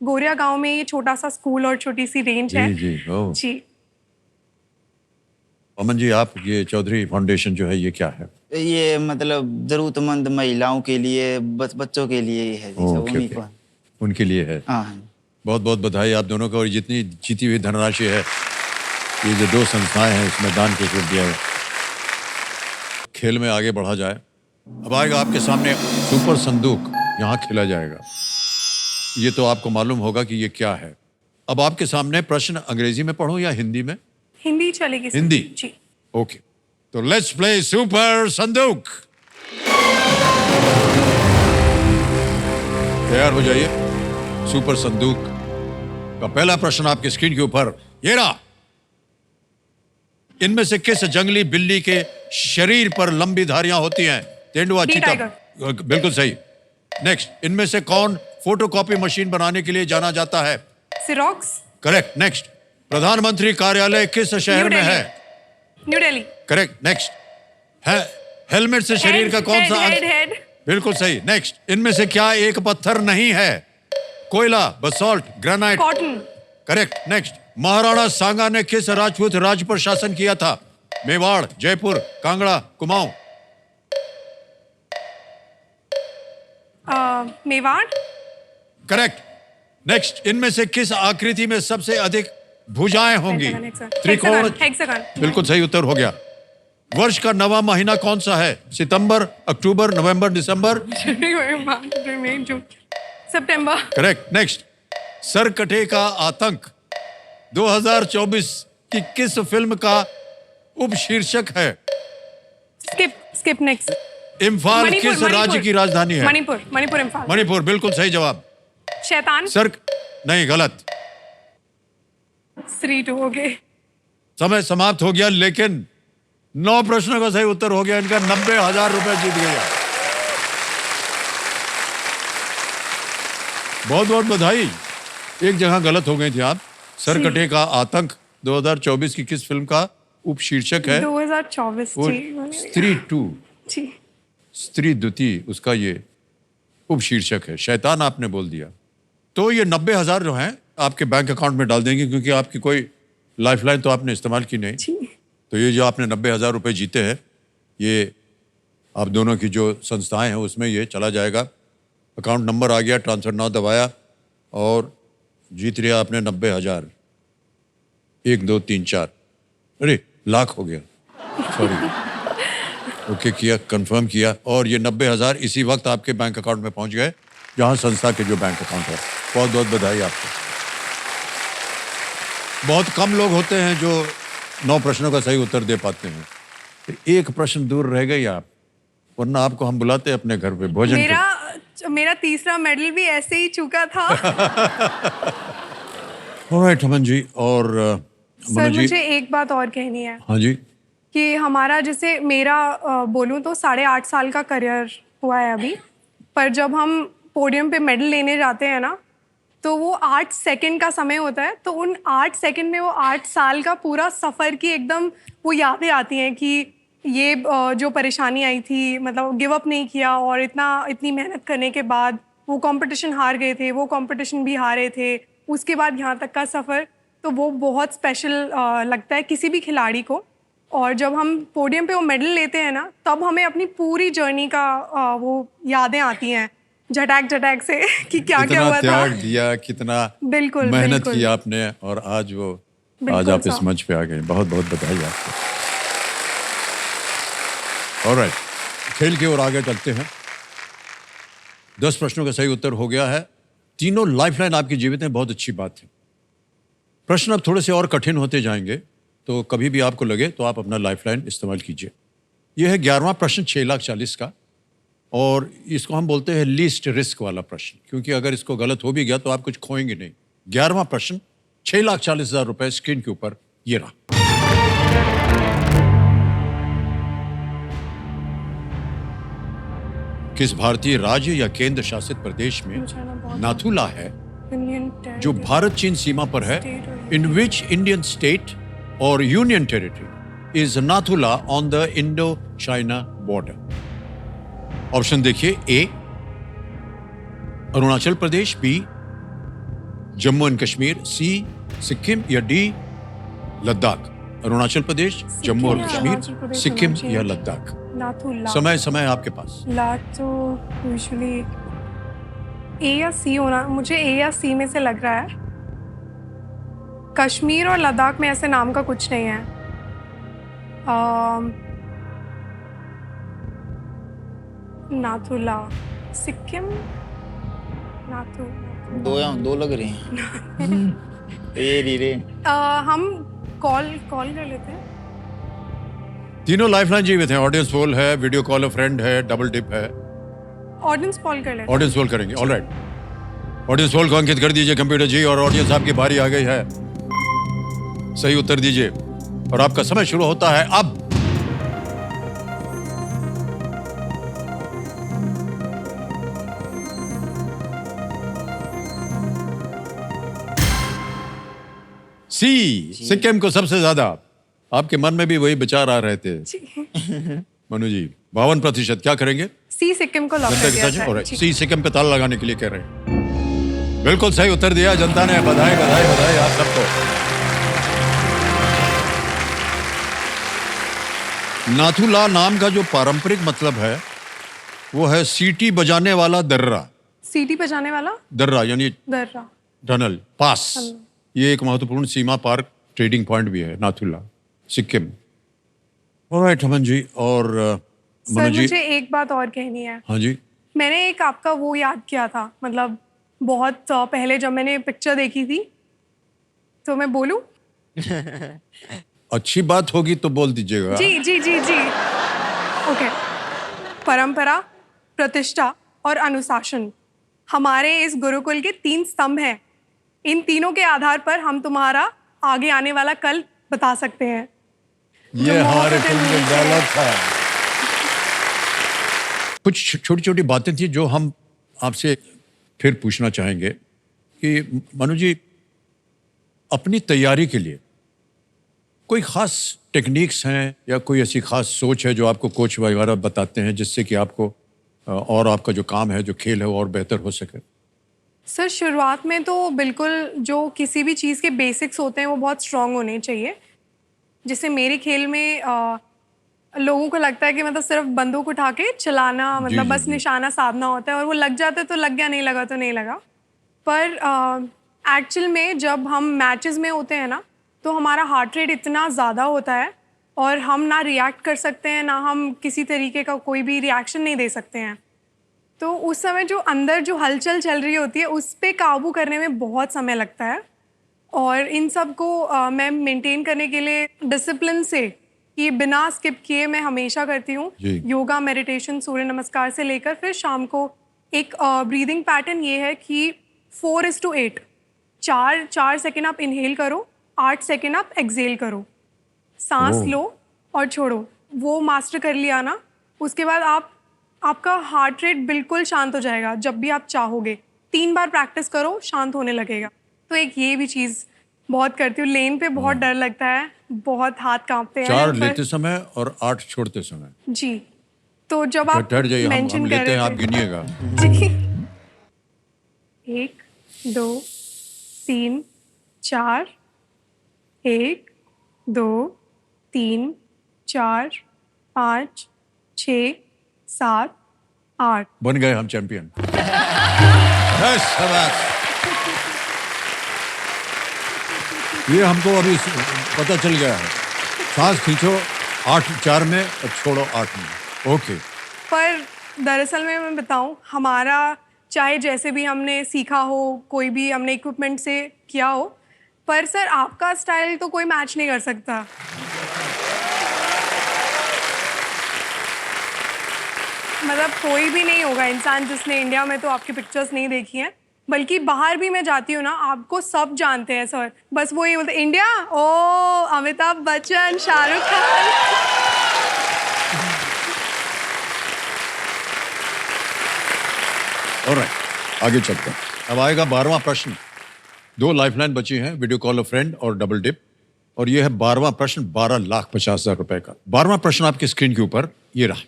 गोरिया गांव में ये छोटा सा स्कूल और छोटी सी रेंज है। जी जी। अमन जी, आप ये चौधरी फाउंडेशन जो है ये क्या है? ये मतलब जरूरतमंद महिलाओं के लिए, बच्चों के लिए है जी, सब उन्हीं को। उनके लिए है। हाँ, बहुत बहुत बधाई आप दोनों को। और जितनी जीती हुई धनराशि है ये जो दो संस्थाएं हैं इसमें दान के रूप दिया है। खेल में आगे बढ़ा जाए। अब आएगा आपके सामने सुपर संदूक, यहाँ खेला जाएगा। ये तो आपको मालूम होगा कि ये क्या है। अब आपके सामने प्रश्न अंग्रेजी में पढ़ूं या हिंदी में? हिंदी चलेगी सर। हिंदी? जी। ओके, तो लेट्स प्ले सुपर संदूक। तैयार हो जाइए। सुपर संदूक का पहला प्रश्न आपकी स्क्रीन के ऊपर ये रहा। इनमें से किस जंगली बिल्ली के शरीर पर लंबी धारियां होती हैं? तेंदुआ, चीता। बिल्कुल सही। नेक्स्ट, इनमें से कौन फोटोकॉपी मशीन बनाने के लिए जाना जाता है? सिरोक्स। करेक्ट। नेक्स्ट, प्रधानमंत्री कार्यालय किस शहर में है? न्यू दिल्ली। करेक्ट। नेक्स्ट, है हेलमेट से शरीर का कौन सा अंग? हेड। बिल्कुल सही। नेक्स्ट, इनमें से क्या एक पत्थर नहीं है? कोयला, basalt, granite. Cotton. Correct. Next, Maharana Sanga ने किस राजपूत राज्य पर शासन किया था? मेवाड़, जयपुर, कांगड़ा, कुमाऊं। मेवाड़। करेक्ट। नेक्स्ट, इनमें से किस आकृति में सबसे अधिक भुजाएं होंगी? त्रिकोण। हेक्सागन। बिल्कुल सही उत्तर हो गया। वर्ष का 9वां महीना कौन सा है? सितंबर, अक्टूबर, नवंबर, दिसंबर। सितंबर। करेक्ट। नेक्स्ट, सरकटे का आतंक 2024 की किस फिल्म का उपशीर्षक है? Skip next. इम्फाल किस राज्य की राजधानी है? मणिपुर इम्फाल। मणिपुर, बिल्कुल सही जवाब। शैतान। नहीं, गलत। 3-2 हो गए। समय समाप्त हो गया, लेकिन 9 प्रश्नों का सही उत्तर हो गया। इनका 90,000 रुपए जीत गया। बहुत बहुत बधाई। एक जगह गलत हो गई थी आप। सरकटे का आतंक 2024 की किस फिल्म का उपशीर्षक है? 2024। स्त्री 2, जी। स्त्री द्वितीय, उसका ये उपशीर्षक है। शैतान आपने बोल दिया। तो ये 90,000 जो हैं आपके बैंक अकाउंट में डाल देंगे, क्योंकि आपकी कोई लाइफलाइन तो आपने इस्तेमाल की नहीं। तो ये जो आपने 90,000 रुपए जीते हैं, ये आप दोनों की जो संस्थाएं हैं उसमें ये चला जाएगा। अकाउंट नंबर आ गया, ट्रांसफर नाउ दबाया और जीत लिया आपने 90,000। 1 2 3 4, अरे लाख हो गया, सॉरी। ओके किया, कंफर्म किया, और ये 90,000 इसी वक्त आपके बैंक अकाउंट में पहुंच गए, जहां संस्था के जो बैंक अकाउंट है। बहुत बहुत बधाई आपको। बहुत कम लोग होते हैं जो 9 प्रश्नों का सही उत्तर दे पाते हैं। तो एक प्रश्न दूर रह गई आप, वरना आपको हम बुलाते अपने घर पे भोजन पे। मेरा तीसरा मेडल भी ऐसे ही चुका था। ऑलराइट अमन जी। और सर, मुझे एक बात और कहनी है। हाँ जी। कि हमारा, जैसे मेरा बोलूं तो 8.5 साल का करियर हुआ है अभी, पर जब हम पोडियम पे मेडल लेने जाते हैं ना, तो वो 8 सेकंड का समय होता है। तो उन 8 सेकंड में वो 8 साल का पूरा सफ़र की एकदम वो यादें आती हैं कि ये जो परेशानी आई थी, मतलब गिव अप नहीं किया, और इतनी मेहनत करने के बाद वो कंपटीशन हार गए थे, वो कंपटीशन भी हारे थे, उसके बाद यहाँ तक का सफ़र, तो वो बहुत स्पेशल लगता है किसी भी खिलाड़ी को। और जब हम पोडियम पे वो मेडल लेते हैं ना, तब हमें अपनी पूरी जर्नी का वो यादें आती हैं, झटक से कि क्या क्या हुआ था। त्याग दिया, कितना बिल्कुल मेहनत की आपने, और आज आप इस मंच पे आ गए। बहुत बहुत बधाई आपको। ऑलराइट, खेल की ओर आगे चलते हैं। 10 प्रश्नों का सही उत्तर हो गया है। तीनों लाइफलाइन आपकी जीवित हैं, बहुत अच्छी बात है। प्रश्न अब थोड़े से और कठिन होते जाएंगे, तो कभी भी आपको लगे तो आप अपना लाइफलाइन इस्तेमाल कीजिए। यह है 11वां प्रश्न 6,40,000 का, और इसको हम बोलते हैं लीस्ट रिस्क वाला प्रश्न, क्योंकि अगर इसको गलत हो भी गया तो आप कुछ खोएंगे नहीं। 11वां प्रश्न 6,40,000 रुपए स्क्रीन के ऊपर ये रहा। किस भारतीय राज्य या केंद्र शासित प्रदेश में नाथुला है, जो भारत चीन सीमा पर है? इन विच इंडियन स्टेट और union territory is Nathula on the Indo China border? Option देखिए। ए अरुणाचल प्रदेश, बी जम्मू एंड कश्मीर, सी सिक्किम, या डी लद्दाख। अरुणाचल प्रदेश, जम्मू और कश्मीर, सिक्किम या लद्दाख। समय आपके पास। तो यूजुअली ए या सी होना, मुझे ए या सी में से लग रहा है। कश्मीर और लद्दाख में ऐसे नाम का कुछ नहीं है। नाथुला, सिक्किम, नाथू। दो लग रही हैं। ये री रे। हम कॉल कर लेते हैं। तीनों लाइफलाइन जीवित हैं। ऑडियंस पोल है, वीडियो कॉल अ फ्रेंड है, डबल डिप है। ऑडियंस कॉल कर लेते हैं। ऑडियंस पोल करेंगे, ऑलराइट। ऑडियंस पोल को अंकित कर दीजिए कंप्यूटर जी, और ऑडियंस आपकी बारी आ गई है। सही उत्तर दीजिए और आपका समय शुरू होता है अब। सी, सिक्किम को सबसे ज्यादा। आपके मन में भी वही विचार आ रहे थे मनु जी। 52%। क्या करेंगे? सी, सिक्किम को लॉक कर दिया जनता जाए। के सी, सिक्किम पे ताला लगाने के लिए कह रहे हैं। बिल्कुल सही उत्तर दिया जनता ने। बधाई बधाई बधाई आप सबको। नाथुला नाम का जो पारंपरिक मतलब है वो है सीटी बजाने वाला दर्रा। सीटी बजाने वाला दर्रा यानी दर्रा, टनल, पास। ये एक महत्वपूर्ण सीमा पार ट्रेडिंग पॉइंट भी है नाथुला, सिक्किम। ऑलराइट अमन जी और सर मनु जी। मुझे एक बात और कहनी है। हाँ जी। मैंने एक आपका वो याद किया था, मतलब बहुत पहले जब मैंने पिक्चर देखी थी, तो मैं बोलूं? अच्छी बात होगी तो बोल दीजिएगा। जी जी जी जी। ओके। परंपरा, प्रतिष्ठा और अनुशासन हमारे इस गुरुकुल के 3 स्तंभ हैं। इन तीनों के आधार पर हम तुम्हारा आगे आने वाला कल बता सकते हैं। ये हमारे फिल्म में डायलॉग था। कुछ छोटी छोटी बातें थी जो हम आपसे फिर पूछना चाहेंगे कि मनु जी, अपनी तैयारी के लिए कोई खास टेक्निक्स हैं या कोई ऐसी खास सोच है जो आपको कोच वगैरह बताते हैं जिससे कि आपको और आपका जो काम है, जो खेल है, वो और बेहतर हो सके? सर शुरुआत में तो बिल्कुल जो किसी भी चीज़ के बेसिक्स होते हैं वो बहुत स्ट्रांग होने चाहिए। जैसे मेरे खेल में लोगों को लगता है कि मतलब सिर्फ बंदूक उठा के चलाना, मतलब बस निशाना साधना होता है और वो लग जाता है तो लग गया, नहीं लगा तो नहीं लगा। पर एक्चुअल में जब हम मैचेस में होते हैं ना, तो हमारा हार्ट रेट इतना ज़्यादा होता है और हम ना रिएक्ट कर सकते हैं, ना हम किसी तरीके का कोई भी रिएक्शन नहीं दे सकते हैं। तो उस समय जो अंदर जो हलचल चल रही होती है उस पे काबू करने में बहुत समय लगता है। और इन सब को मैं मेंटेन करने के लिए डिसिप्लिन से, ये बिना स्किप किए मैं हमेशा करती हूँ। योगा, मेडिटेशन, सूर्य नमस्कार से लेकर फिर शाम को एक ब्रीदिंग पैटर्न ये है कि 4:8। 4 सेकेंड आप इनहेल करो, 8 सेकेंड आप एक्सहेल करो, सांस लो और छोड़ो। वो मास्टर कर लिया ना, उसके बाद आपका हार्ट रेट बिल्कुल शांत हो जाएगा। जब भी आप चाहोगे 3 बार प्रैक्टिस करो, शांत होने लगेगा। तो एक ये भी चीज़ बहुत करती हूँ। लेन पे बहुत डर लगता है, बहुत हाथ कांपते हैं। 4 लेते समय और 8 छोड़ते समय। जी, तो जब आप ठहर जाइए, हम मेंशन लेते हैं, आप कर गिनिएगा। जी। 1 2 3 4 1 2 3 4 5 6 7 8। बन गए हम चैंपियन। शाबाश। ये हमको अभी पता चल गया है। सांस खींचो 8-4 में और छोड़ो 8 में। ओके। पर दरअसल में मैं बताऊं, हमारा चाहे जैसे भी हमने सीखा हो, कोई भी हमने इक्विपमेंट से किया हो, पर सर आपका स्टाइल तो कोई मैच नहीं कर सकता। मतलब कोई भी नहीं होगा इंसान जिसने इंडिया में तो आपकी पिक्चर्स नहीं देखी हैं, बल्कि बाहर भी मैं जाती हूँ ना, आपको सब जानते हैं सर। बस वो ये बोलते इंडिया, ओ अमिताभ बच्चन, शाहरुख खान। ऑलराइट, आगे चलते हैं। अब आएगा 12वां प्रश्न। 2 लाइफलाइन बची हैं, वीडियो कॉल अ फ्रेंड और डबल डिप। और ये है 12वां प्रश्न, 12,50,000 रुपए का। 12वां प्रश्न आपकी स्क्रीन के ऊपर ये रहा।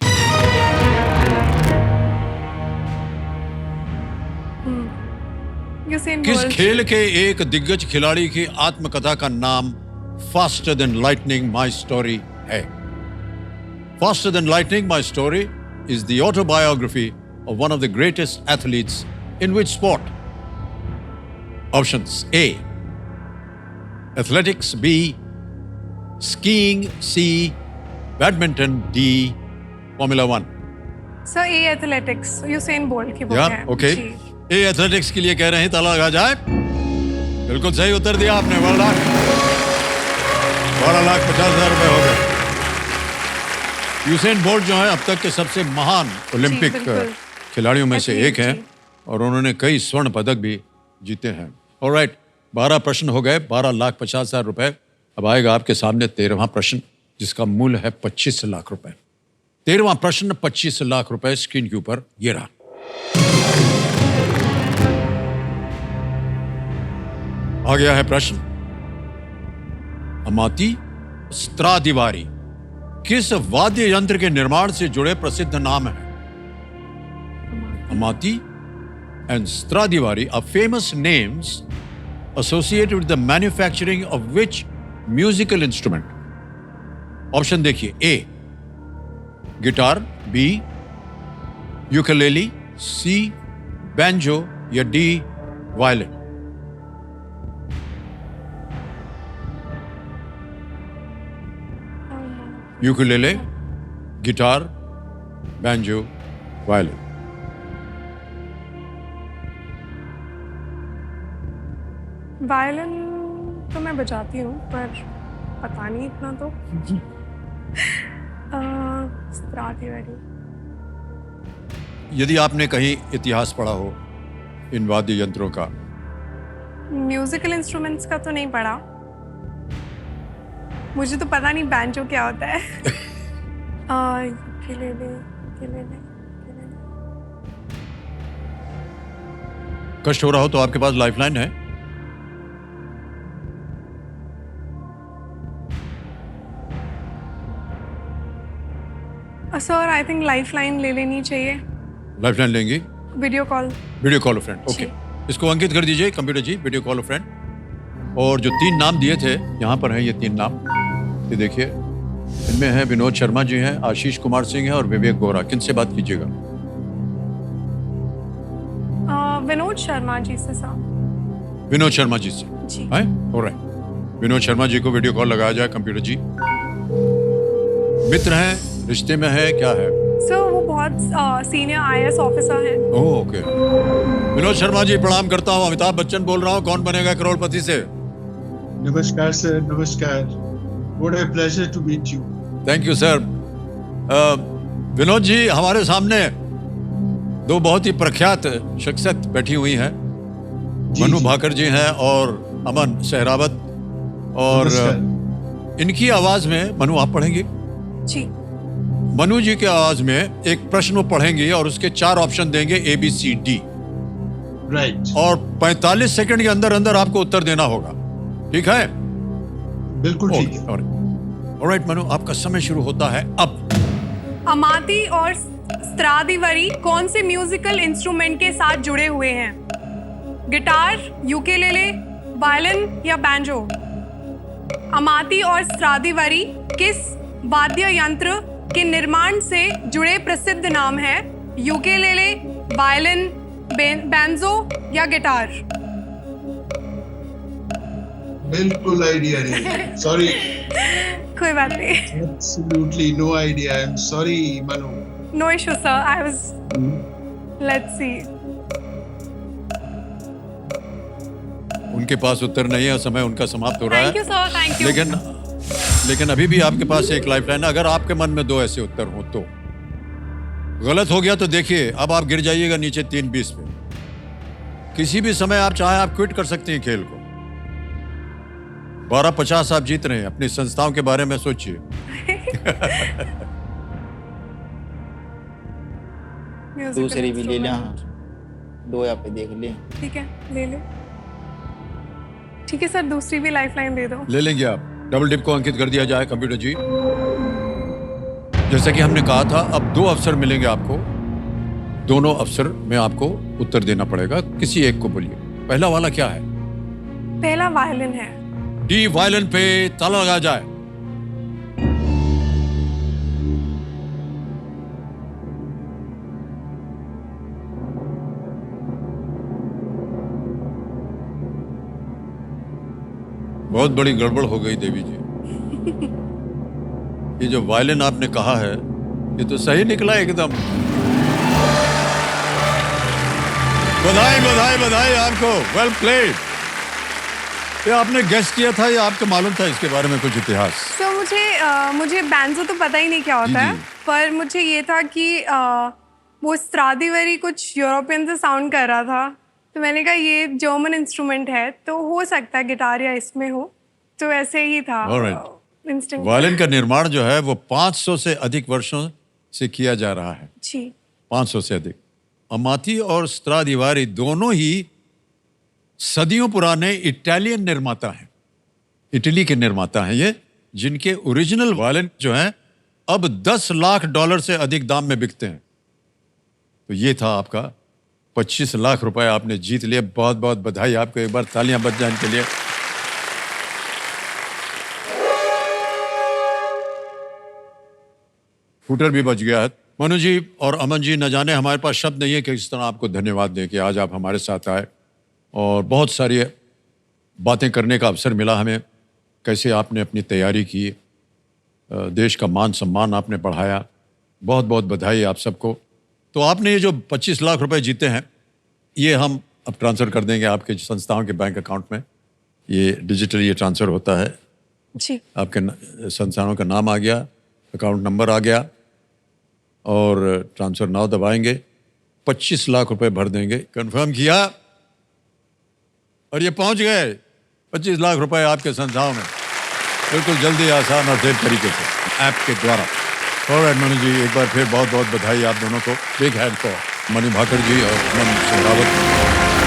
किस खेल के एक दिग्गज खिलाड़ी की आत्मकथा का नाम faster than lightning my story है? Faster than lightning my story is the autobiography of one of the greatest athletes in which sport? Options: A athletics, B skiing, C badminton, D formula 1। Sir A athletics, Usain Bolt की book या है okay, जी। ए athletics के लिए कह रहे हैं, ताला लगा जाए। बिल्कुल सही उत्तर दिया आपने। 12,50,000 रुपए हो गए। यूसेन बोल्ट जो है अब तक के सबसे महान ओलंपिक बिल्कुल। खिलाड़ियों में से एथलीट, एक हैं जी। और उन्होंने कई स्वर्ण पदक भी जीते हैं। ऑलराइट, 12 प्रश्न हो गए, 12,50,000 रुपए। अब आएगा आपके सामने 13वां प्रश्न, जिसका मूल्य है 25 लाख रुपए। 13वां प्रश्न 25 लाख रुपए स्क्रीन के ऊपर ये रहा। आ गया है प्रश्न। अमाती स्त्रादिवारी किस वाद्य यंत्र के निर्माण से जुड़े प्रसिद्ध नाम है? Amati and Stradivari are famous names associated with the manufacturing of which musical instrument? Option देखिए, A guitar, B ukulele, C banjo या D violin. Ukulele, guitar, banjo, violin. Violin तो मैं बजाती हूँ, पर पता नहीं इतना तो। स्त्रादिवारी। यदि आपने कहीं इतिहास पढ़ा हो इन वाद्य यंत्रों का, म्यूजिकल इंस्ट्रूमेंट्स का तो नहीं पढ़ा। मुझे तो पता नहीं बैंजो क्या होता है। Ukulele, ukulele, ukulele. कष्ट हो रहा हो तो आपके पास लाइफलाइन है। सर आई थिंक लाइफलाइन ले लेनी चाहिए। लाइफलाइन लेंगी? Video call. Video call friend, okay. जी। इसको अंकित कर दीजिए computer ji, video call friend. और जो 3 नाम दिए थे यहाँ पर हैं, ये 3 नाम, ये देखिए। इनमें है विनोद शर्मा जी हैं, आशीष कुमार सिंह है और विवेक गोरा। किनसे बात कीजिएगा? विनोद शर्मा जी से सर। विनोद शर्मा जी से जी। है, ऑलराइट। विनोद शर्मा जी को वीडियो कॉल लगाया जाए कंप्यूटर जी। मित्र हैं, रिश्ते में है, क्या है? सर वो बहुत सीनियर आईएएस ऑफिसर हैं। Oh okay. विनोद शर्मा जी प्रणाम करता हूँ, अमिताभ बच्चन बोल रहा हूँ, कौन बनेगा करोड़पति से। नमस्कार सर, नमस्कार। What a pleasure to meet you. Thank you sir. Vinod ji, हमारे सामने 2 बहुत ही प्रख्यात शख्सियत बैठी हुई हैं। मनु भाकर जी हैं और अमन सहरावत। और नमस्कार। इनकी आवाज में, मनु आप पढ़ेंगी? जी। मनु जी की आवाज में एक प्रश्न वो पढ़ेंगी और उसके 4 ऑप्शन देंगे, A B C D. Right. और 45 सेकंड के अंदर अंदर आपको उत्तर देना होगा, ठीक है? बिल्कुल ठीक है। ऑलराइट मनु, आपका समय शुरू होता है अब। अमाती और स्त्रादिवारी कौन से म्यूजिकल इंस्ट्रूमेंट के साथ जुड़े हुए हैं? गिटार, यूकेलेले, वायलिन या बैंजो? अमाती और स्त्रादिवारी किस वाद्य यंत्र के निर्माण से जुड़े प्रसिद्ध नाम है? यूकेलेले, वायलिन, बैंजो या गिटार? बिल्कुल आइडिया नहीं। सॉरी। कोई बात नहीं। Absolutely no idea. I'm sorry, Manu. No issue sir, I was, let's see. उनके पास उत्तर नहीं है, समय उनका समाप्त हो रहा थैंक यू है। Sir, thank you. लेकिन अभी भी आपके पास एक लाइफलाइन है। अगर आपके मन में 2 ऐसे उत्तर हो तो गलत हो गया तो देखिए, अब आप गिर जाइएगा नीचे 320 पे। किसी भी समय आप चाहे आप क्विट कर सकते हैं खेल को। 1250 आप जीत रहे हैं। अपनी संस्थाओं के बारे में सोचिए। दूसरी भी ले लें। हाँ, 2 यहाँ पे देख लें। ठीक है, ले ले। ठीक है सर, दूसरी भी लाइफलाइन दे दो। ले लेंगे आप। डबल डिप को अंकित कर दिया जाए कंप्यूटर जी। जैसा कि हमने कहा था, अब 2 अवसर मिलेंगे आपको। दोनों अवसर में आपको उत्तर देना पड़ेगा, किसी एक को बोलिए। पहला वाला क्या है? पहला वायलिन है। डी वायलिन पे ताला लगाया जाए। बहुत बड़ी गड़बड़ हो गई देवी जी। ये जो वायलिन आपने कहा है ये तो सही निकला एकदम। बधाई बधाई बधाई आपको, वेल प्लेड। ये आपने गेस किया था या आपको मालूम था इसके बारे में कुछ इतिहास? तो मुझे बैंजो तो पता ही नहीं क्या होता है, पर मुझे ये था कि वो स्ट्रादिवरी कुछ यूरोपियन से साउंड कर रहा था, तो मैंने कहा ये जर्मन इंस्ट्रूमेंट है तो हो सकता है गिटार या इसमें हो, तो ऐसे ही था। इंस्टिंक्ट। वायलिन का निर्माण जो है वो 500 से अधिक वर्षों से किया जा रहा है। जी। 500 से अधिक। अमाती और स्ट्रादिवारी दोनों ही सदियों पुराने इटालियन निर्माता हैं, इटली के निर्माता हैं ये, जिनके ओरिजिनल वायलिन जो हैं अब $10 लाख से अधिक दाम में बिकते हैं। तो ये था आपका 25 लाख रुपए आपने जीत लिए। बहुत बहुत बधाई आपको, एक बार तालियां बज जाए इनके लिए। स्कूटर भी बच गया है। मनु जी और अमन जी, न जाने हमारे पास शब्द नहीं है कि किस तरह आपको धन्यवाद दें कि आज आप हमारे साथ आए और बहुत सारी बातें करने का अवसर मिला हमें। कैसे आपने अपनी तैयारी की, देश का मान सम्मान आपने बढ़ाया। बहुत बहुत बधाई आप सबको। तो आपने ये जो 25 लाख रुपए जीते हैं ये हम अब ट्रांसफ़र कर देंगे आपके संस्थाओं के बैंक अकाउंट में। ये डिजिटली ये ट्रांसफ़र होता है। जी। आपके संस्थानों का नाम आ गया, अकाउंट नंबर आ गया और ट्रांसफ़र नाउ दबाएंगे, 25 लाख रुपए भर देंगे। कंफर्म किया और ये पहुंच गए 25 लाख रुपए आपके संस्थाओं में, बिल्कुल जल्दी, आसान और तेज तरीके से ऐप के द्वारा। ऑलराइट मनु जी, एक बार फिर बहुत बहुत बधाई आप दोनों को। Big hand for Manu Bhaker ji और मन सिंह रावत।